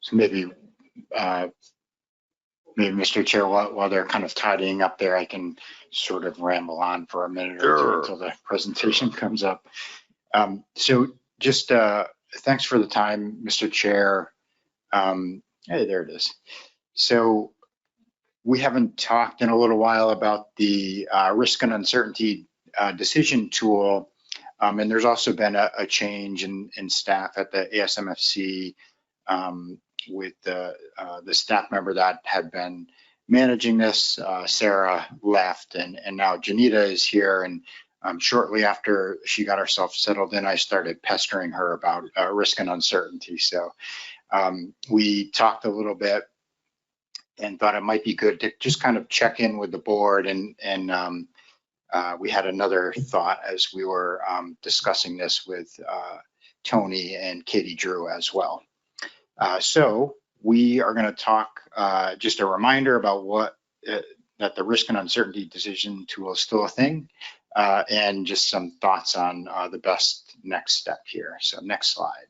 So maybe Mr. Chair, while they're kind of tidying up there, I can sort of ramble on for a minute or two until the presentation comes up. So just thanks for the time, Mr. Chair. Hey, there it is. So we haven't talked in a little while about the risk and uncertainty decision tool. And there's also been a change in staff at the ASMFC with the staff member that had been managing this. Sarah left, and now Janita is here. And shortly after she got herself settled in, I started pestering her about risk and uncertainty. So we talked a little bit and thought it might be good to just kind of check in with the board. And we had another thought as we were discussing this with Tony and Katie Drew as well. So we are going to talk, just a reminder about what that the risk and uncertainty decision tool is still a thing, and just some thoughts on the best next step here. So next slide.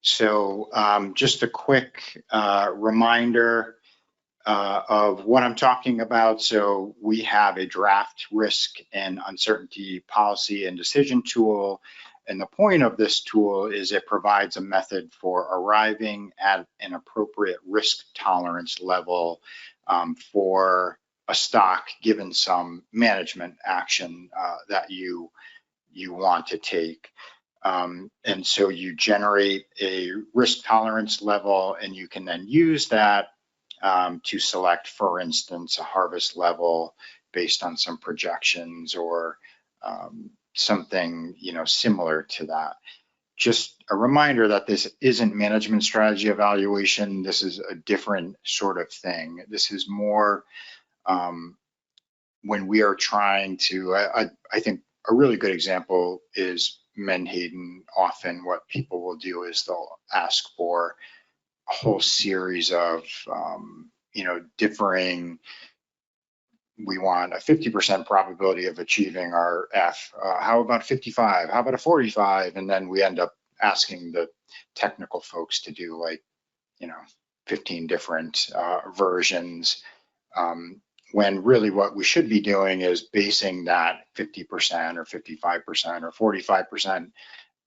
So just a quick reminder of what I'm talking about. So we have a draft risk and uncertainty policy and decision tool. And the point of this tool is it provides a method for arriving at an appropriate risk tolerance level for a stock, given some management action that you want to take. And so you generate a risk tolerance level, and you can then use that to select, for instance, a harvest level based on some projections or something, similar to that. Just a reminder that this isn't management strategy evaluation. This is a different sort of thing. This is more when we are trying to, I think a really good example is Menhaden. Often what people will do is they'll ask for a whole series of, differing. We want a 50% probability of achieving our F. How about 55? How about a 45? And then we end up asking the technical folks to do 15 different versions. When really what we should be doing is basing that 50% or 55% or 45%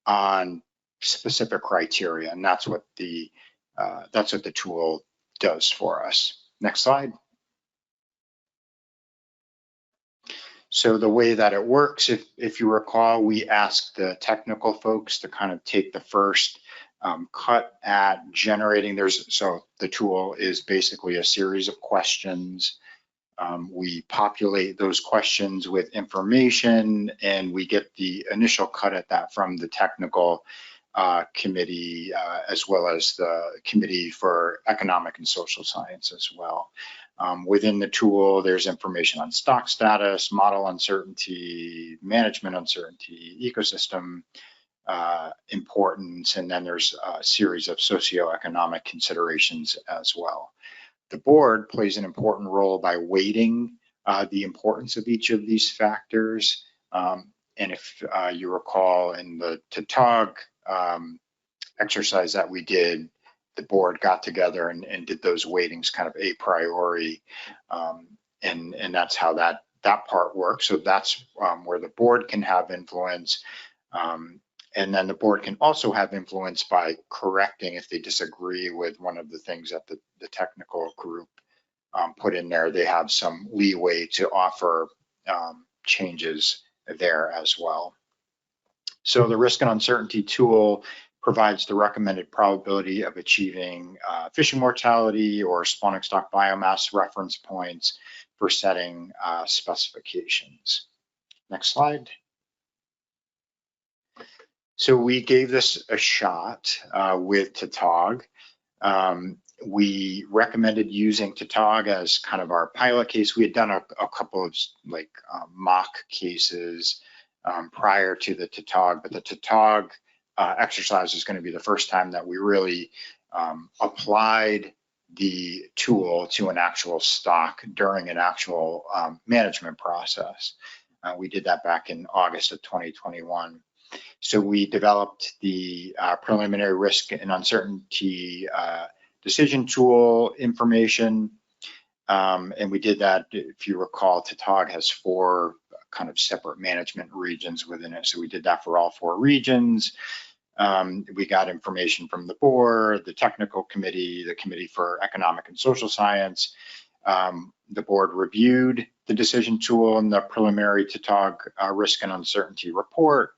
on specific criteria, and that's what the tool does for us. Next slide. So the way that it works, if you recall, we asked the technical folks to kind of take the first cut at generating. So the tool is basically a series of questions. We populate those questions with information, and we get the initial cut at that from the technical committee, as well as the Committee for Economic and Social Science as well. Within the tool, there's information on stock status, model uncertainty, management uncertainty, ecosystem importance, and then there's a series of socioeconomic considerations as well. The board plays an important role by weighting the importance of each of these factors. And if you recall in the TTOG exercise that we did, the board got together and did those weightings kind of a priori. And that's how that part works. So that's where the board can have influence. And then the board can also have influence by correcting if they disagree with one of the things that the technical group put in there. They have some leeway to offer changes there as well. So the risk and uncertainty tool provides the recommended probability of achieving fishing mortality or spawning stock biomass reference points for setting specifications. Next slide. So we gave this a shot with TTOG. We recommended using TTOG as kind of our pilot case. We had done a couple of mock cases prior to the TTOG, but the TTOG exercise is going to be the first time that we really applied the tool to an actual stock during an actual management process. We did that back in August of 2021. So we developed the preliminary risk and uncertainty decision tool information. And we did that, if you recall, TTOG has 4 kind of separate management regions within it. So we did that for all 4 regions. We got information from the board, the technical committee, the committee for economic and social science. The board reviewed the decision tool and the preliminary TTOG risk and uncertainty report.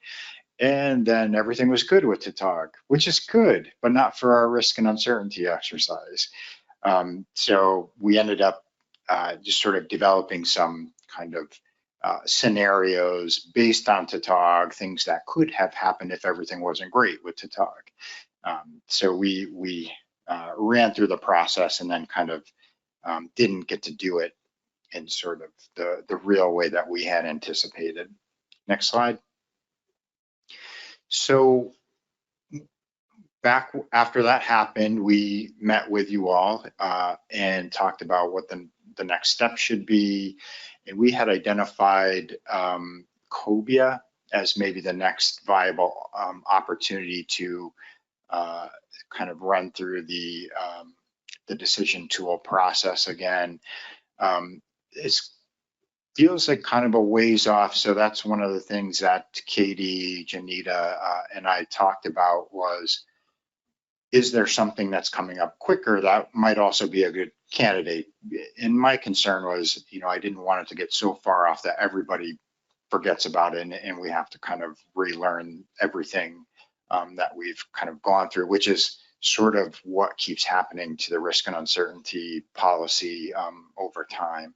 And then everything was good with TTOG, which is good, but not for our risk and uncertainty exercise. So we ended up just sort of developing some kind of scenarios based on TTOG, things that could have happened if everything wasn't great with TTOG. So we ran through the process and then kind of didn't get to do it in sort of the real way that we had anticipated. Next slide. So back after that happened, we met with you all and talked about what the next step should be. And we had identified Cobia as maybe the next viable opportunity to kind of run through the decision tool process again. It feels like kind of a ways off. So that's one of the things that Katie, Janita, and I talked about was, is there something that's coming up quicker that might also be a good candidate? And my concern was, I didn't want it to get so far off that everybody forgets about it and we have to kind of relearn everything that we've kind of gone through, which is sort of what keeps happening to the risk and uncertainty policy over time.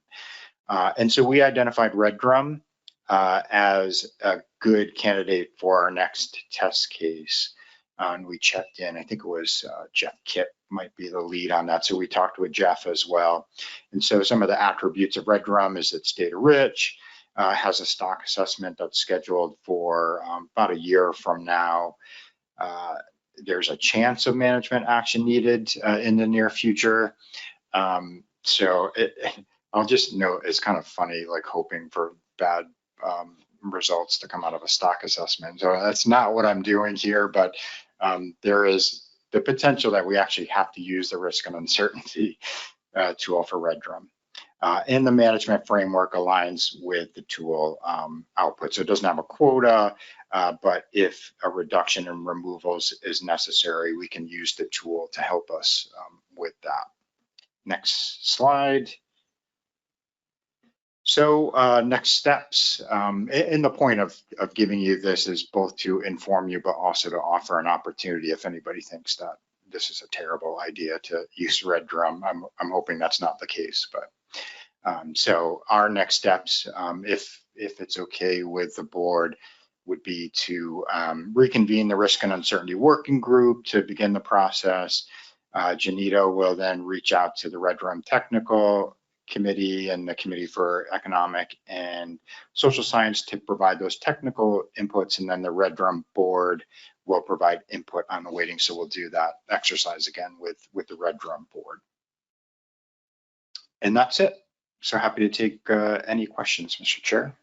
And so we identified Red Drum as a good candidate for our next test case. And we checked in, I think it was Jeff Kitt might be the lead on that. So we talked with Jeff as well. And so some of the attributes of Red Drum is it's data rich, has a stock assessment that's scheduled for about a year from now. There's a chance of management action needed in the near future. So I'll just note, it's kind of funny, like hoping for bad results to come out of a stock assessment. So that's not what I'm doing here, but there is the potential that we actually have to use the risk and uncertainty tool for Red Drum. And the management framework aligns with the tool output. So it doesn't have a quota, but if a reduction in removals is necessary, we can use the tool to help us with that. Next slide. So next steps, and the point of giving you this is both to inform you, but also to offer an opportunity if anybody thinks that this is a terrible idea to use Red Drum. I'm hoping that's not the case, but so our next steps, if it's okay with the board, would be to reconvene the risk and uncertainty working group to begin the process. Janito will then reach out to the Red Drum technical committee and the committee for economic and social science to provide those technical inputs, and then the Red Drum board will provide input on the weighting. So we'll do that exercise again with the Red Drum board. And that's it. So happy to take any questions, Mr. Chair.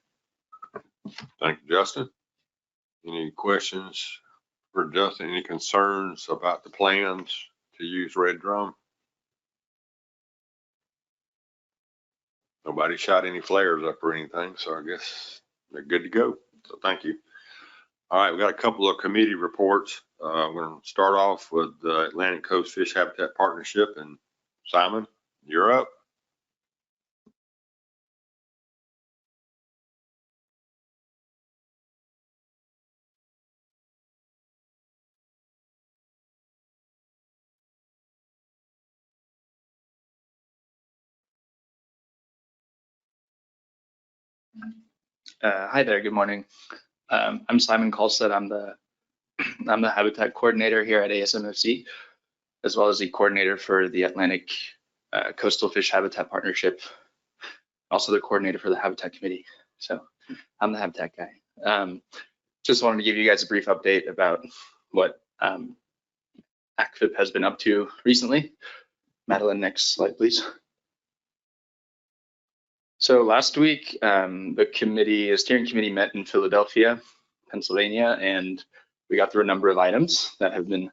Thank you, Justin. Any questions for Justin? Any concerns about the plans to use Red Drum? Nobody shot any flares up or anything, so I guess they're good to go. So thank you. All right, we got a couple of committee reports. I'm going to start off with the Atlantic Coast Fish Habitat Partnership, and Simon, you're up. Hi there, good morning. I'm Simon Colstead. I'm the Habitat Coordinator here at ISFMP, as well as the coordinator for the Atlantic Coastal Fish Habitat Partnership, also the coordinator for the Habitat Committee. So I'm the Habitat guy. Just wanted to give you guys a brief update about what ACFIP has been up to recently. Madeline, next slide, please. So last week, the steering committee met in Philadelphia, Pennsylvania, and we got through a number of items that have been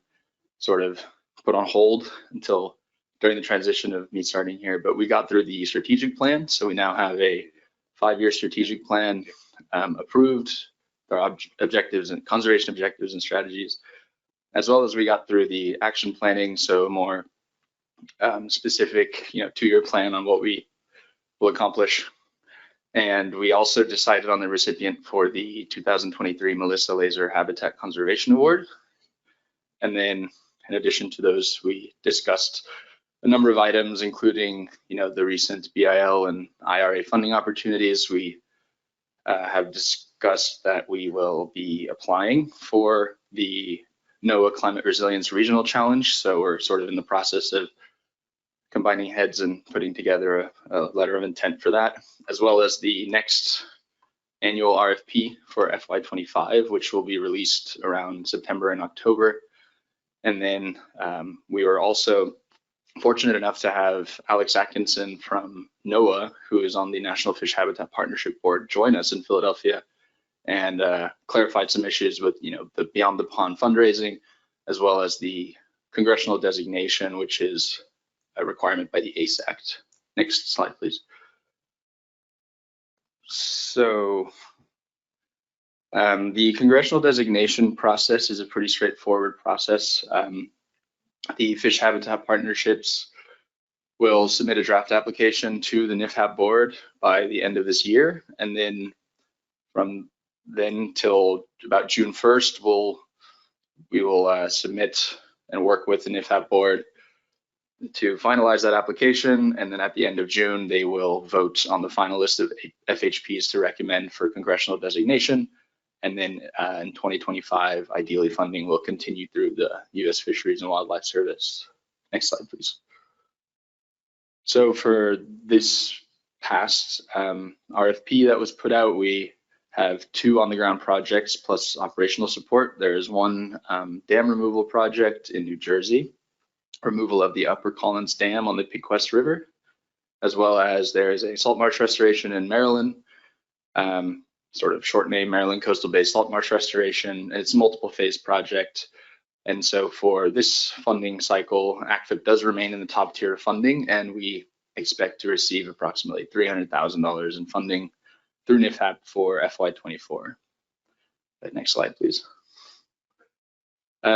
sort of put on hold until during the transition of me starting here. But we got through the strategic plan. So we now have a 5-year strategic plan approved, our objectives and conservation objectives and strategies as well as we got through the action planning, so more specific, 2-year plan on what we will accomplish. And we also decided on the recipient for the 2023 Melissa Laser Habitat Conservation Award. And then in addition to those, we discussed a number of items, including, the recent BIL and IRA funding opportunities. We have discussed that we will be applying for the NOAA Climate Resilience Regional Challenge. So we're sort of in the process of combining heads and putting together a letter of intent for that, as well as the next annual RFP for FY25, which will be released around September and October. And then we were also fortunate enough to have Alex Atkinson from NOAA, who is on the National Fish Habitat Partnership Board, join us in Philadelphia and clarified some issues with, the Beyond the Pond fundraising, as well as the congressional designation, which is a requirement by the ACE Act. Next slide, please. So the congressional designation process is a pretty straightforward process. The fish habitat partnerships will submit a draft application to the NIFHAB board by the end of this year. And then from then till about June 1st, we will submit and work with the NIFHAB board to finalize that application. And then at the end of June, they will vote on the final list of FHPs to recommend for congressional designation. And then in 2025, ideally funding will continue through the U.S. Fisheries and Wildlife Service. Next slide, please. So for this past RFP that was put out, we have 2 on-the-ground projects plus operational support. There is one dam removal project in New Jersey, removal of the Upper Collins Dam on the Pequest River, as well as there is a salt marsh restoration in Maryland, sort of short name, Maryland Coastal Bay Salt Marsh Restoration. It's a multiple phase project. And so for this funding cycle, ACFIP does remain in the top tier of funding, and we expect to receive approximately $300,000 in funding through NIFHAB for FY24. Next slide, please.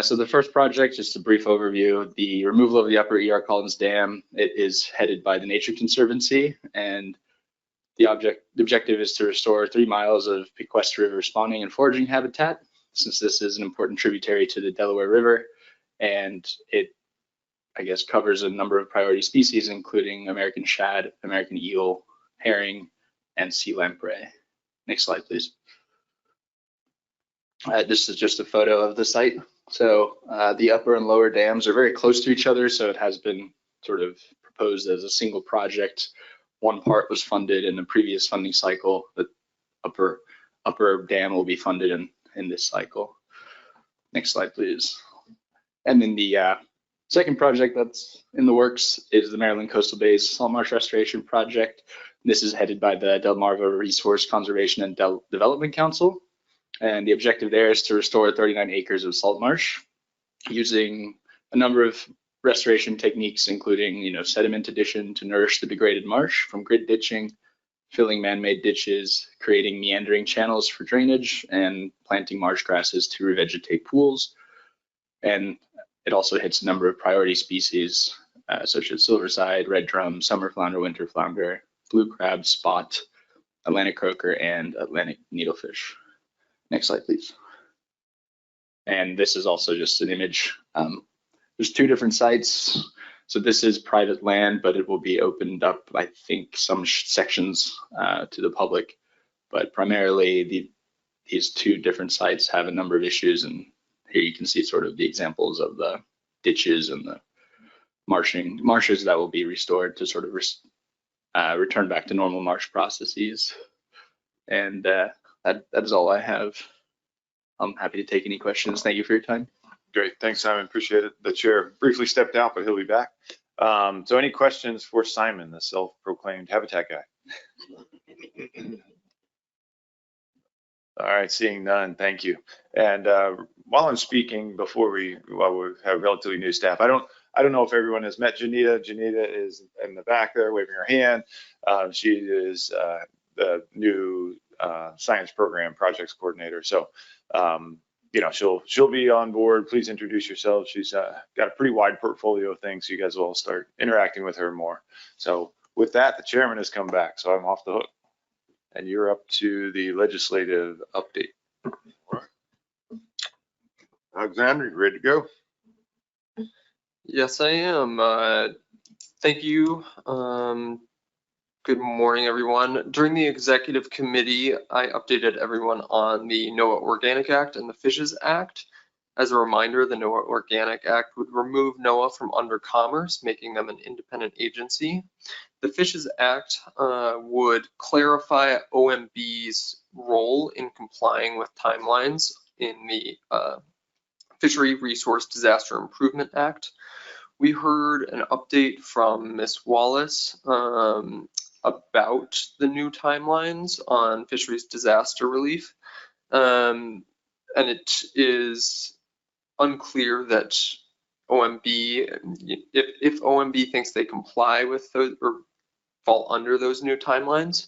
So the first project, just a brief overview, the removal of the Upper E.R. Collins Dam. It is headed by the Nature Conservancy, and the objective is to restore 3 miles of Pequest River spawning and foraging habitat, since this is an important tributary to the Delaware River, and it, covers a number of priority species, including American shad, American eel, herring, and sea lamprey. Next slide, please. This is just a photo of the site. So the upper and lower dams are very close to each other, so it has been sort of proposed as a single project. One part was funded in the previous funding cycle. The upper dam will be funded in this cycle. Next slide, please. And then the second project that's in the works is the Maryland Coastal Bays Salt Marsh Restoration Project. This is headed by the Delmarva Resource Conservation and Development Council. And the objective there is to restore 39 acres of salt marsh using a number of restoration techniques, including, sediment addition to nourish the degraded marsh from grid ditching, filling man-made ditches, creating meandering channels for drainage, and planting marsh grasses to revegetate pools. And it also hits a number of priority species, such as silverside, red drum, summer flounder, winter flounder, blue crab, spot, Atlantic croaker, and Atlantic needlefish. Next slide, please. And this is also just an image. There's 2 different sites. So this is private land, but it will be opened up, I think, some sections to the public. But primarily, these 2 different sites have a number of issues. And here you can see sort of the examples of the ditches and the marshes that will be restored to sort of return back to normal marsh processes. And that is all I have. I'm happy to take any questions. Thank you for your time. Great, thanks, Simon. Appreciate it. The chair briefly stepped out, but he'll be back. So any questions for Simon, the self-proclaimed habitat guy? All right, seeing none, thank you. And while I'm speaking, while we have relatively new staff, I don't know if everyone has met Janita. Janita is in the back there waving her hand. She is the new science program projects coordinator. So she'll be on board. Please introduce yourself. She's got a pretty wide portfolio of things. So you guys will start interacting with her more. So with that, the chairman has come back, so I'm off the hook. And you're up to the legislative update. All right. Alexander, you ready to go? Yes, I am. Thank you. Good morning, everyone. During the executive committee, I updated everyone on the NOAA Organic Act and the Fishes Act. As a reminder, the NOAA Organic Act would remove NOAA from under Commerce, making them an independent agency. The Fishes Act would clarify OMB's role in complying with timelines in the Fishery Resource Disaster Improvement Act. We heard an update from Ms. Wallace about the new timelines on fisheries disaster relief. And it is unclear that OMB, if OMB thinks they comply with those or fall under those new timelines.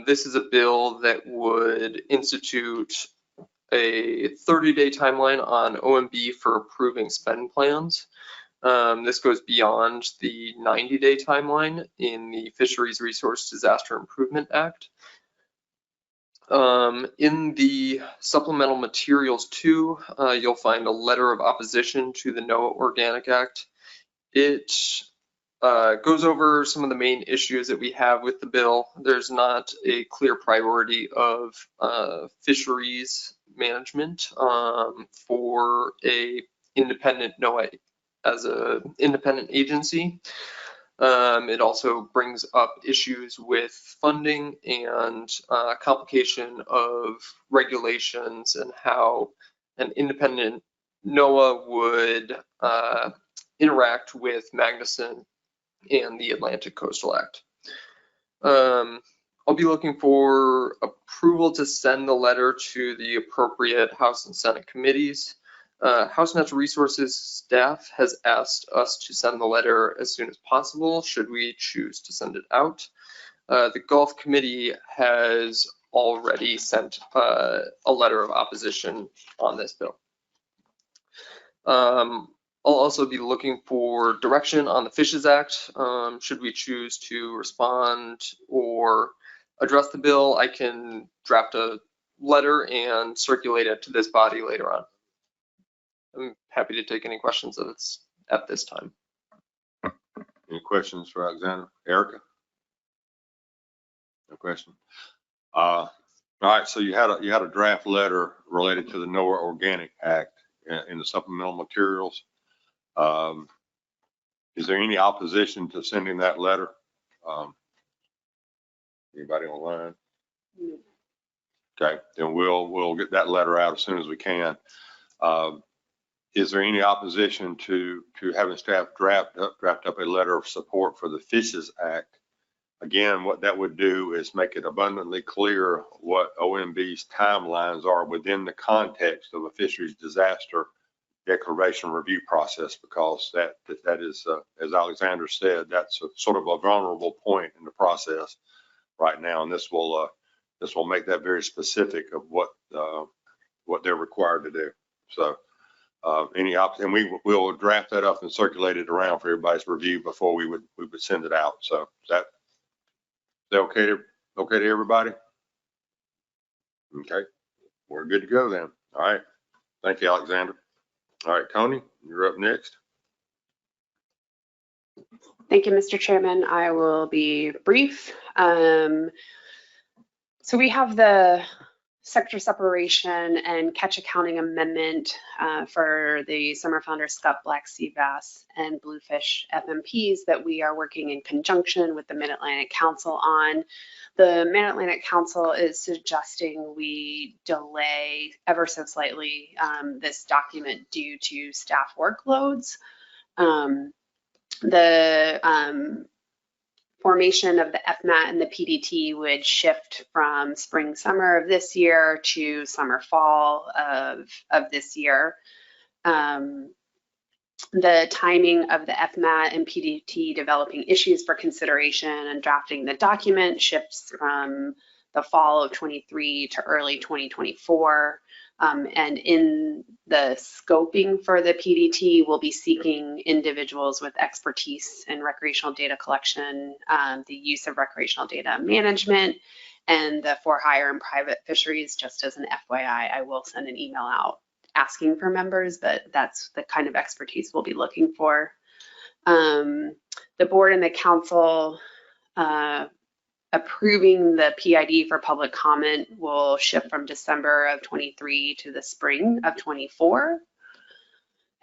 This is a bill that would institute a 30-day timeline on OMB for approving spend plans. This goes beyond the 90-day timeline in the Fisheries Resource Disaster Improvement Act. In the supplemental materials too, you'll find a letter of opposition to the NOAA Organic Act. It goes over some of the main issues that we have with the bill. There's not a clear priority of fisheries management for a independent NOAA as an independent agency. It also brings up issues with funding and complication of regulations and how an independent NOAA would interact with Magnuson and the Atlantic Coastal Act. I'll be looking for approval to send the letter to the appropriate House and Senate committees. House Natural Resources staff has asked us to send the letter as soon as possible, should we choose to send it out. The Gulf Committee has already sent a letter of opposition on this bill. I'll also be looking for direction on the Fishes Act. Should we choose to respond or address the bill, I can draft a letter and circulate it to this body later on. I'm happy to take any questions at this time. Any questions for Alexander? Erica? No question. All right, so you had a draft letter related to the NOAA Organic Act in the supplemental materials. Is there any opposition to sending that letter? Anybody online? Okay, then we'll get that letter out as soon as we can. Is there any opposition to having staff draft up a letter of support for the Fishes Act? Again, what that would do is make it abundantly clear what OMB's timelines are within the context of a fisheries disaster declaration review process, because that is, as Alexander said, that's sort of a vulnerable point in the process right now, and this will make that very specific of what they're required to do. So. And we'll draft that up and circulate it around for everybody's review before we would send it out. So is that okay to everybody? Okay, we're good to go then. All right, thank you, Alexander. All right, Tony, you're up next. Thank you, Mr. Chairman. I will be brief. So we have the sector separation and catch accounting amendment for the summer flounder, scup, black sea bass, and bluefish FMPs that we are working in conjunction with the Mid-Atlantic Council on. The Mid-Atlantic Council is suggesting we delay ever so slightly this document due to staff workloads. The formation of the FMAT and the PDT would shift from spring, summer of this year to summer, fall of this year. The timing of the FMAT and PDT developing issues for consideration and drafting the document shifts from the fall of 23 to early 2024. And in the scoping for the PDT, we'll be seeking individuals with expertise in recreational data collection, the use of recreational data management, and the for hire and private fisheries. Just as an FYI, I will send an email out asking for members, but that's the kind of expertise we'll be looking for. The board and the council approving the PID for public comment will shift from December of 23 to the spring of 24.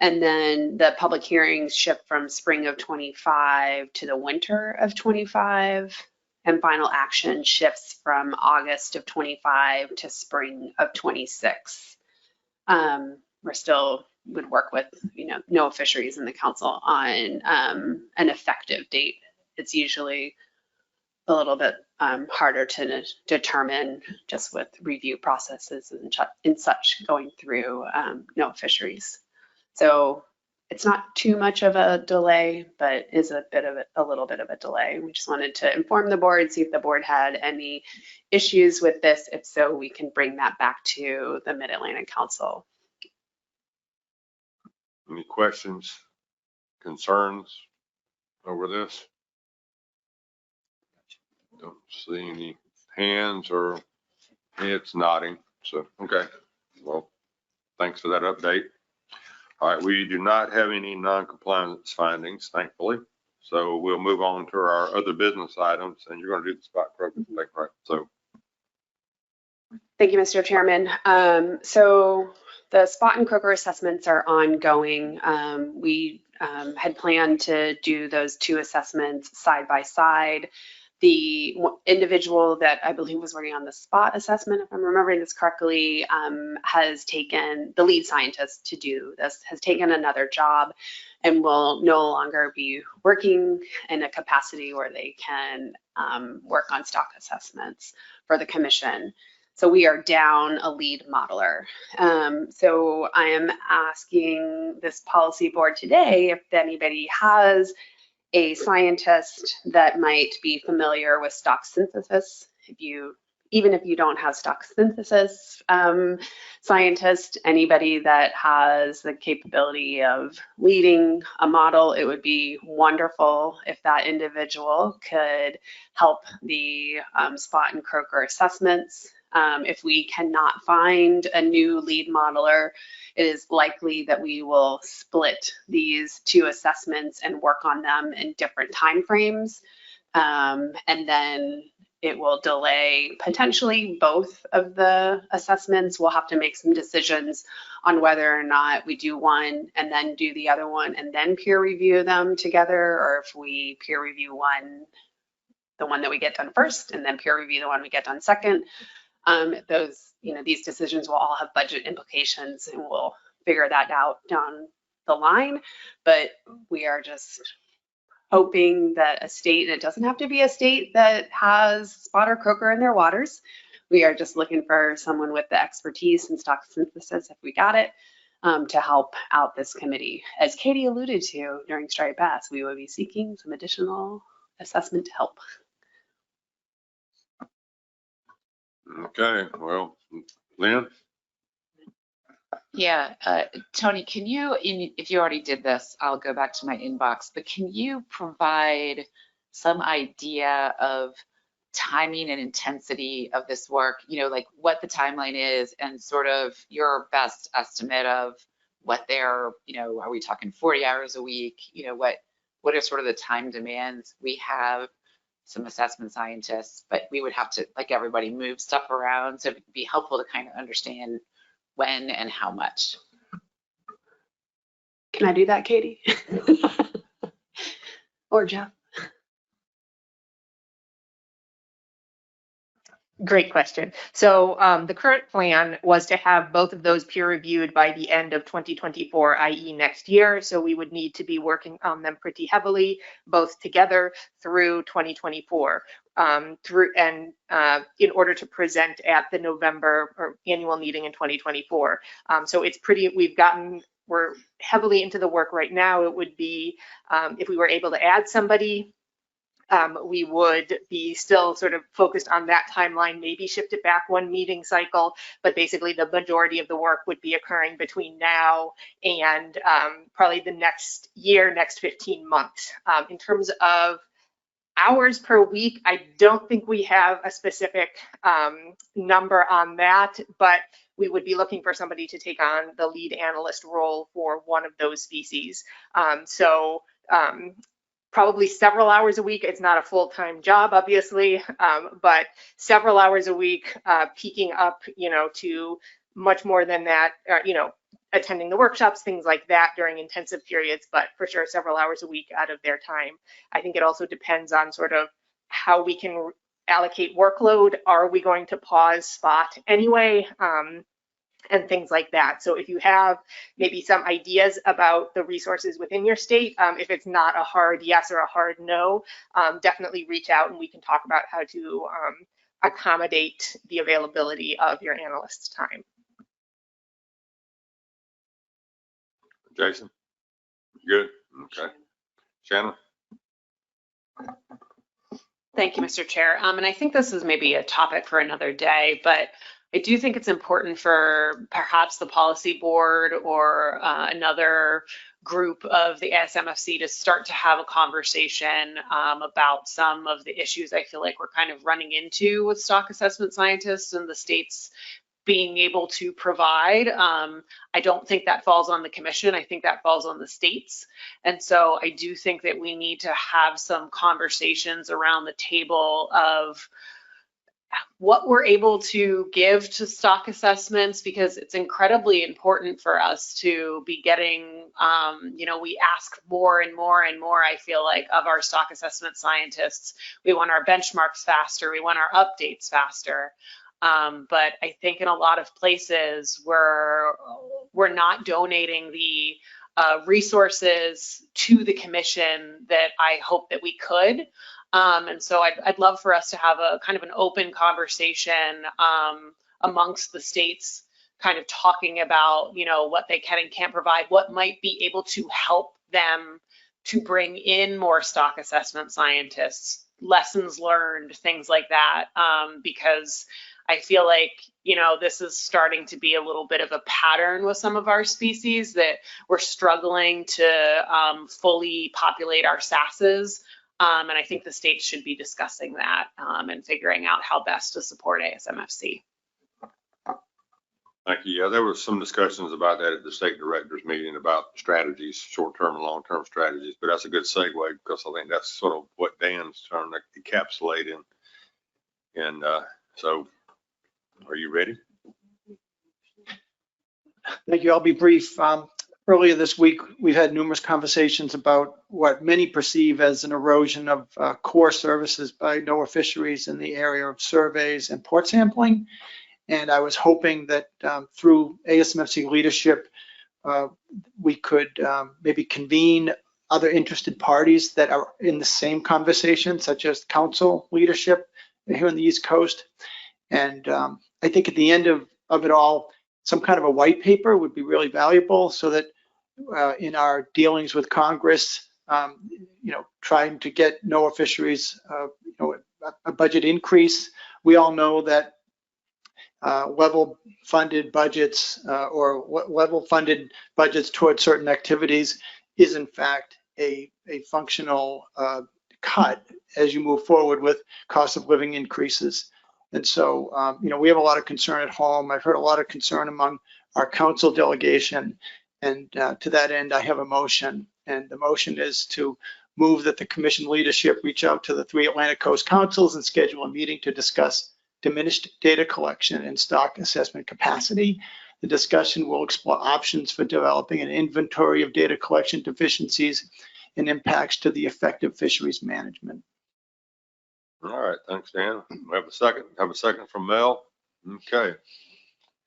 And then the public hearings shift from spring of 25 to the winter of 25. And final action shifts from August of 25 to spring of 26. We're still would work with, NOAA Fisheries and the council on an effective date. It's usually a little bit harder to determine just with review processes and such going through NOAA Fisheries. So it's not too much of a delay, but is a little bit of a delay. We just wanted to inform the board, see if the board had any issues with this. If so, we can bring that back to the Mid-Atlantic Council. Any questions, concerns over this? Don't see any hands or heads nodding. So, okay. Well, thanks for that update. All right, we do not have any non-compliance findings, thankfully. So we'll move on to our other business items, and you're going to do the spot program thing, right? So. Thank you, Mr. Chairman. So the spot and croaker assessments are ongoing. We had planned to do those two assessments side by side. The individual that I believe was working on the spot assessment, if I'm remembering this correctly, has taken, the lead scientist to do this, has taken another job and will no longer be working in a capacity where they can work on stock assessments for the commission. So we are down a lead modeler. So I am asking this policy board today if anybody has a scientist that might be familiar with stock synthesis. Even if you don't have stock synthesis scientist, anybody that has the capability of leading a model, it would be wonderful if that individual could help the spot and croaker assessments. If we cannot find a new lead modeler, it is likely that we will split these two assessments and work on them in different timeframes. And then it will delay potentially both of the assessments. We'll have to make some decisions on whether or not we do one and then do the other one and then peer review them together, or if we peer review the one that we get done first and then peer review the one we get done second. These decisions will all have budget implications, and we'll figure that out down the line. But we are just hoping that a state, and it doesn't have to be a state that has spot or croaker in their waters. We are just looking for someone with the expertise in stock synthesis, if we got it, to help out this committee. As Katie alluded to during Striped Bass, we will be seeking some additional assessment help. Okay, well, Lynn? Yeah, Tony, can you, if you already did this, I'll go back to my inbox, but can you provide some idea of timing and intensity of this work? Like what the timeline is and sort of your best estimate of what they're, are we talking 40 hours a week? What are sort of the time demands? We have some assessment scientists, but we would have to, like everybody, move stuff around. So it'd be helpful to kind of understand when and how much. Can I do that, Katie? Or Jeff? Great question. So the current plan was to have both of those peer reviewed by the end of 2024, i.e. next year. So we would need to be working on them pretty heavily, both together through 2024, in order to present at the November or annual meeting in 2024. So it's we're heavily into the work right now. It would be, if we were able to add somebody we would be still sort of focused on that timeline, maybe shift it back one meeting cycle, but basically the majority of the work would be occurring between now and probably the next year, next 15 months. In terms of hours per week, I don't think we have a specific number on that, but we would be looking for somebody to take on the lead analyst role for one of those species. Probably several hours a week. It's not a full-time job, obviously, but several hours a week, peaking up, to much more than that, attending the workshops, things like that during intensive periods, but for sure several hours a week out of their time. I think it also depends on sort of how we can allocate workload. Are we going to pause spot anyway? And things like that. So if you have maybe some ideas about the resources within your state, if it's not a hard yes or a hard no, definitely reach out and we can talk about how to accommodate the availability of your analyst's time. Jason, good? Okay. Shannon? Thank you, Mr. Chair. And I think this is maybe a topic for another day, but I do think it's important for perhaps the policy board or another group of the ISFMP to start to have a conversation about some of the issues I feel like we're kind of running into with stock assessment scientists and the states being able to provide. I don't think that falls on the commission. I think that falls on the states. And so I do think that we need to have some conversations around the table of what we're able to give to stock assessments, because it's incredibly important for us to be getting, we ask more and more and more, I feel like, of our stock assessment scientists. We want our benchmarks faster. We want our updates faster. But I think in a lot of places we're not donating the resources to the commission that I hope that we could. And so I'd love for us to have a kind of an open conversation amongst the states, kind of talking about, what they can and can't provide, what might be able to help them to bring in more stock assessment scientists, lessons learned, things like that, because I feel like, this is starting to be a little bit of a pattern with some of our species that we're struggling to fully populate our SASs. And I think the states should be discussing that and figuring out how best to support ISFMP. Thank you. Yeah, there were some discussions about that at the state directors meeting about strategies, short-term and long-term strategies, but that's a good segue because I think that's sort of what Dan's trying to encapsulate in. And so are you ready? Thank you. I'll be brief. Earlier this week, we've had numerous conversations about what many perceive as an erosion of core services by NOAA fisheries in the area of surveys and port sampling. And I was hoping that through ISFMP leadership, we could maybe convene other interested parties that are in the same conversation, such as council leadership here on the East Coast. And I think at the end of it all, some kind of a white paper would be really valuable so that in our dealings with Congress, trying to get NOAA fisheries, a budget increase. We all know that level funded budgets or level funded budgets towards certain activities is in fact a functional cut as you move forward with cost of living increases. And so, we have a lot of concern at home. I've heard a lot of concern among our council delegation. And to that end, I have a motion. And the motion is to move that the commission leadership reach out to the 3 Atlantic Coast councils and schedule a meeting to discuss diminished data collection and stock assessment capacity. The discussion will explore options for developing an inventory of data collection deficiencies and impacts to the effective fisheries management. All right, thanks, Dan. We have a second. Have a second from Mel. Okay.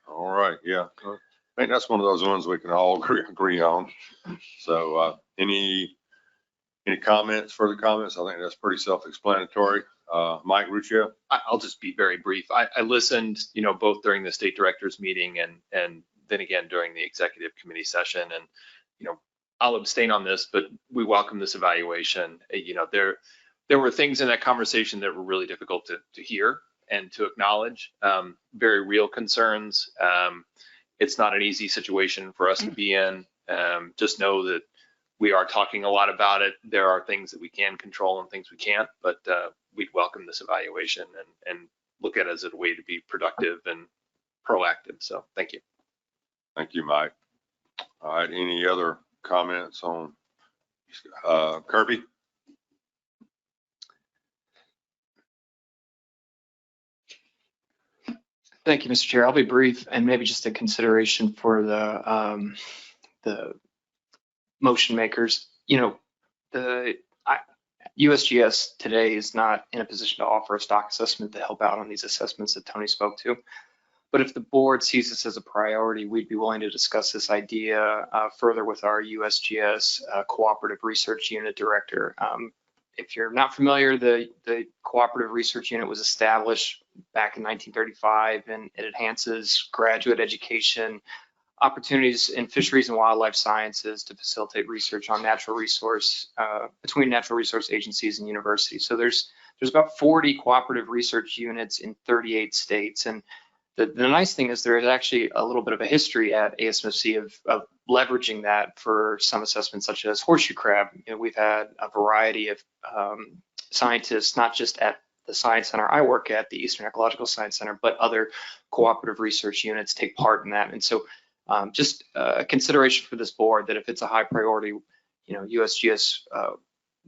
All right, yeah. I think that's one of those ones we can all agree on. So any comments, further comments? I think that's pretty self-explanatory. Mike Ruccio? I'll just be very brief. I listened, both during the state directors meeting and then again during the executive committee session. And, I'll abstain on this, but we welcome this evaluation. there were things in that conversation that were really difficult to hear and to acknowledge, very real concerns. It's not an easy situation for us to be in. Just know that we are talking a lot about it. There are things that we can control and things we can't, but we'd welcome this evaluation and look at it as a way to be productive and proactive. So thank you. Thank you, Mike. All right, any other comments on Kirby? Thank you, Mr. Chair. I'll be brief and maybe just a consideration for the motion makers. You know, the USGS today is not in a position to offer a stock assessment to help out on these assessments that Tony spoke to. But if the board sees this as a priority, we'd be willing to discuss this idea further with our USGS Cooperative Research Unit Director. If you're not familiar, the Cooperative Research Unit was established back in 1935, and it enhances graduate education opportunities in fisheries and wildlife sciences to facilitate research on natural resource between natural resource agencies and universities. So there's about 40 cooperative research units in 38 states, and the nice thing is there is actually a little bit of a history at ASFMP of leveraging that for some assessments such as horseshoe crab. You know, we've had a variety of scientists, not just at the Science Center I work at, the Eastern Ecological Science Center, but other cooperative research units take part in that. And so just a consideration for this board that if it's a high priority, you know, USGS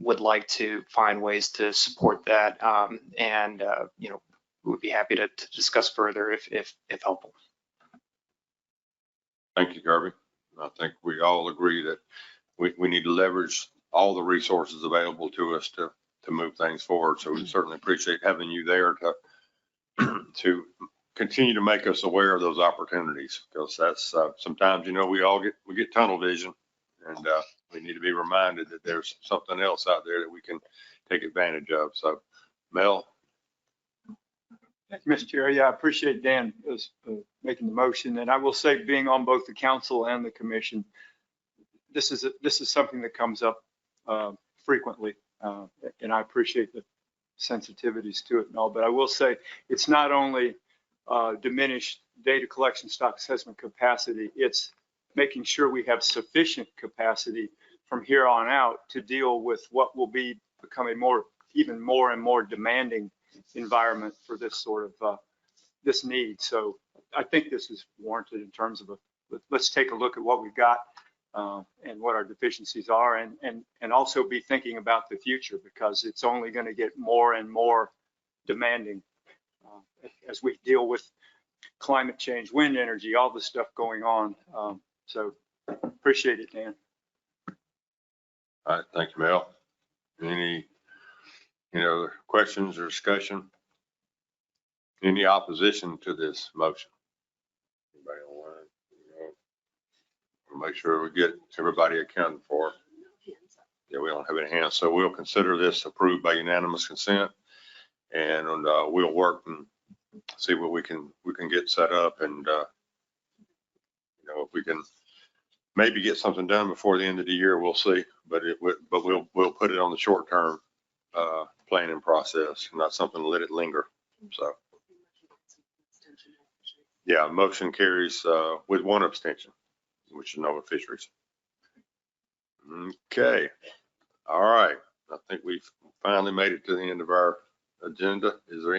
would like to find ways to support that, you know, we would be happy to discuss further if helpful. Thank you, Kirby. I think we all agree that we need to leverage all the resources available to us to move things forward. So we certainly appreciate having you there to continue to make us aware of those opportunities, because that's sometimes, you know, we get tunnel vision, and we need to be reminded that there's something else out there that we can take advantage of. So Mel. Thank you, Mr. Chair. Yeah, I appreciate Dan making the motion. And I will say, being on both the council and the commission, this is something that comes up frequently. And I appreciate the sensitivities to it and all, but I will say it's not only diminished data collection stock assessment capacity, it's making sure we have sufficient capacity from here on out to deal with what will be becoming even more and more demanding environment for this sort of this need. So I think this is warranted in terms of let's take a look at what we've got and what our deficiencies are, and also be thinking about the future, because it's only going to get more and more demanding as we deal with climate change, wind energy, all the stuff going on. So appreciate it, Dan. All right, thank you, Mel. Any questions or discussion? Any opposition to this motion? Anybody online? We'll make sure we get everybody accounted for. Yeah, we don't have any hands, so we'll consider this approved by unanimous consent, and we'll work and see what we can get set up, and if we can maybe get something done before the end of the year, we'll see. But we'll put it on the short term planning process, not something to let it linger. So yeah, motion carries with one abstention, which is Nova Fisheries. Okay, all right. I think we've finally made it to the end of our agenda. Is there any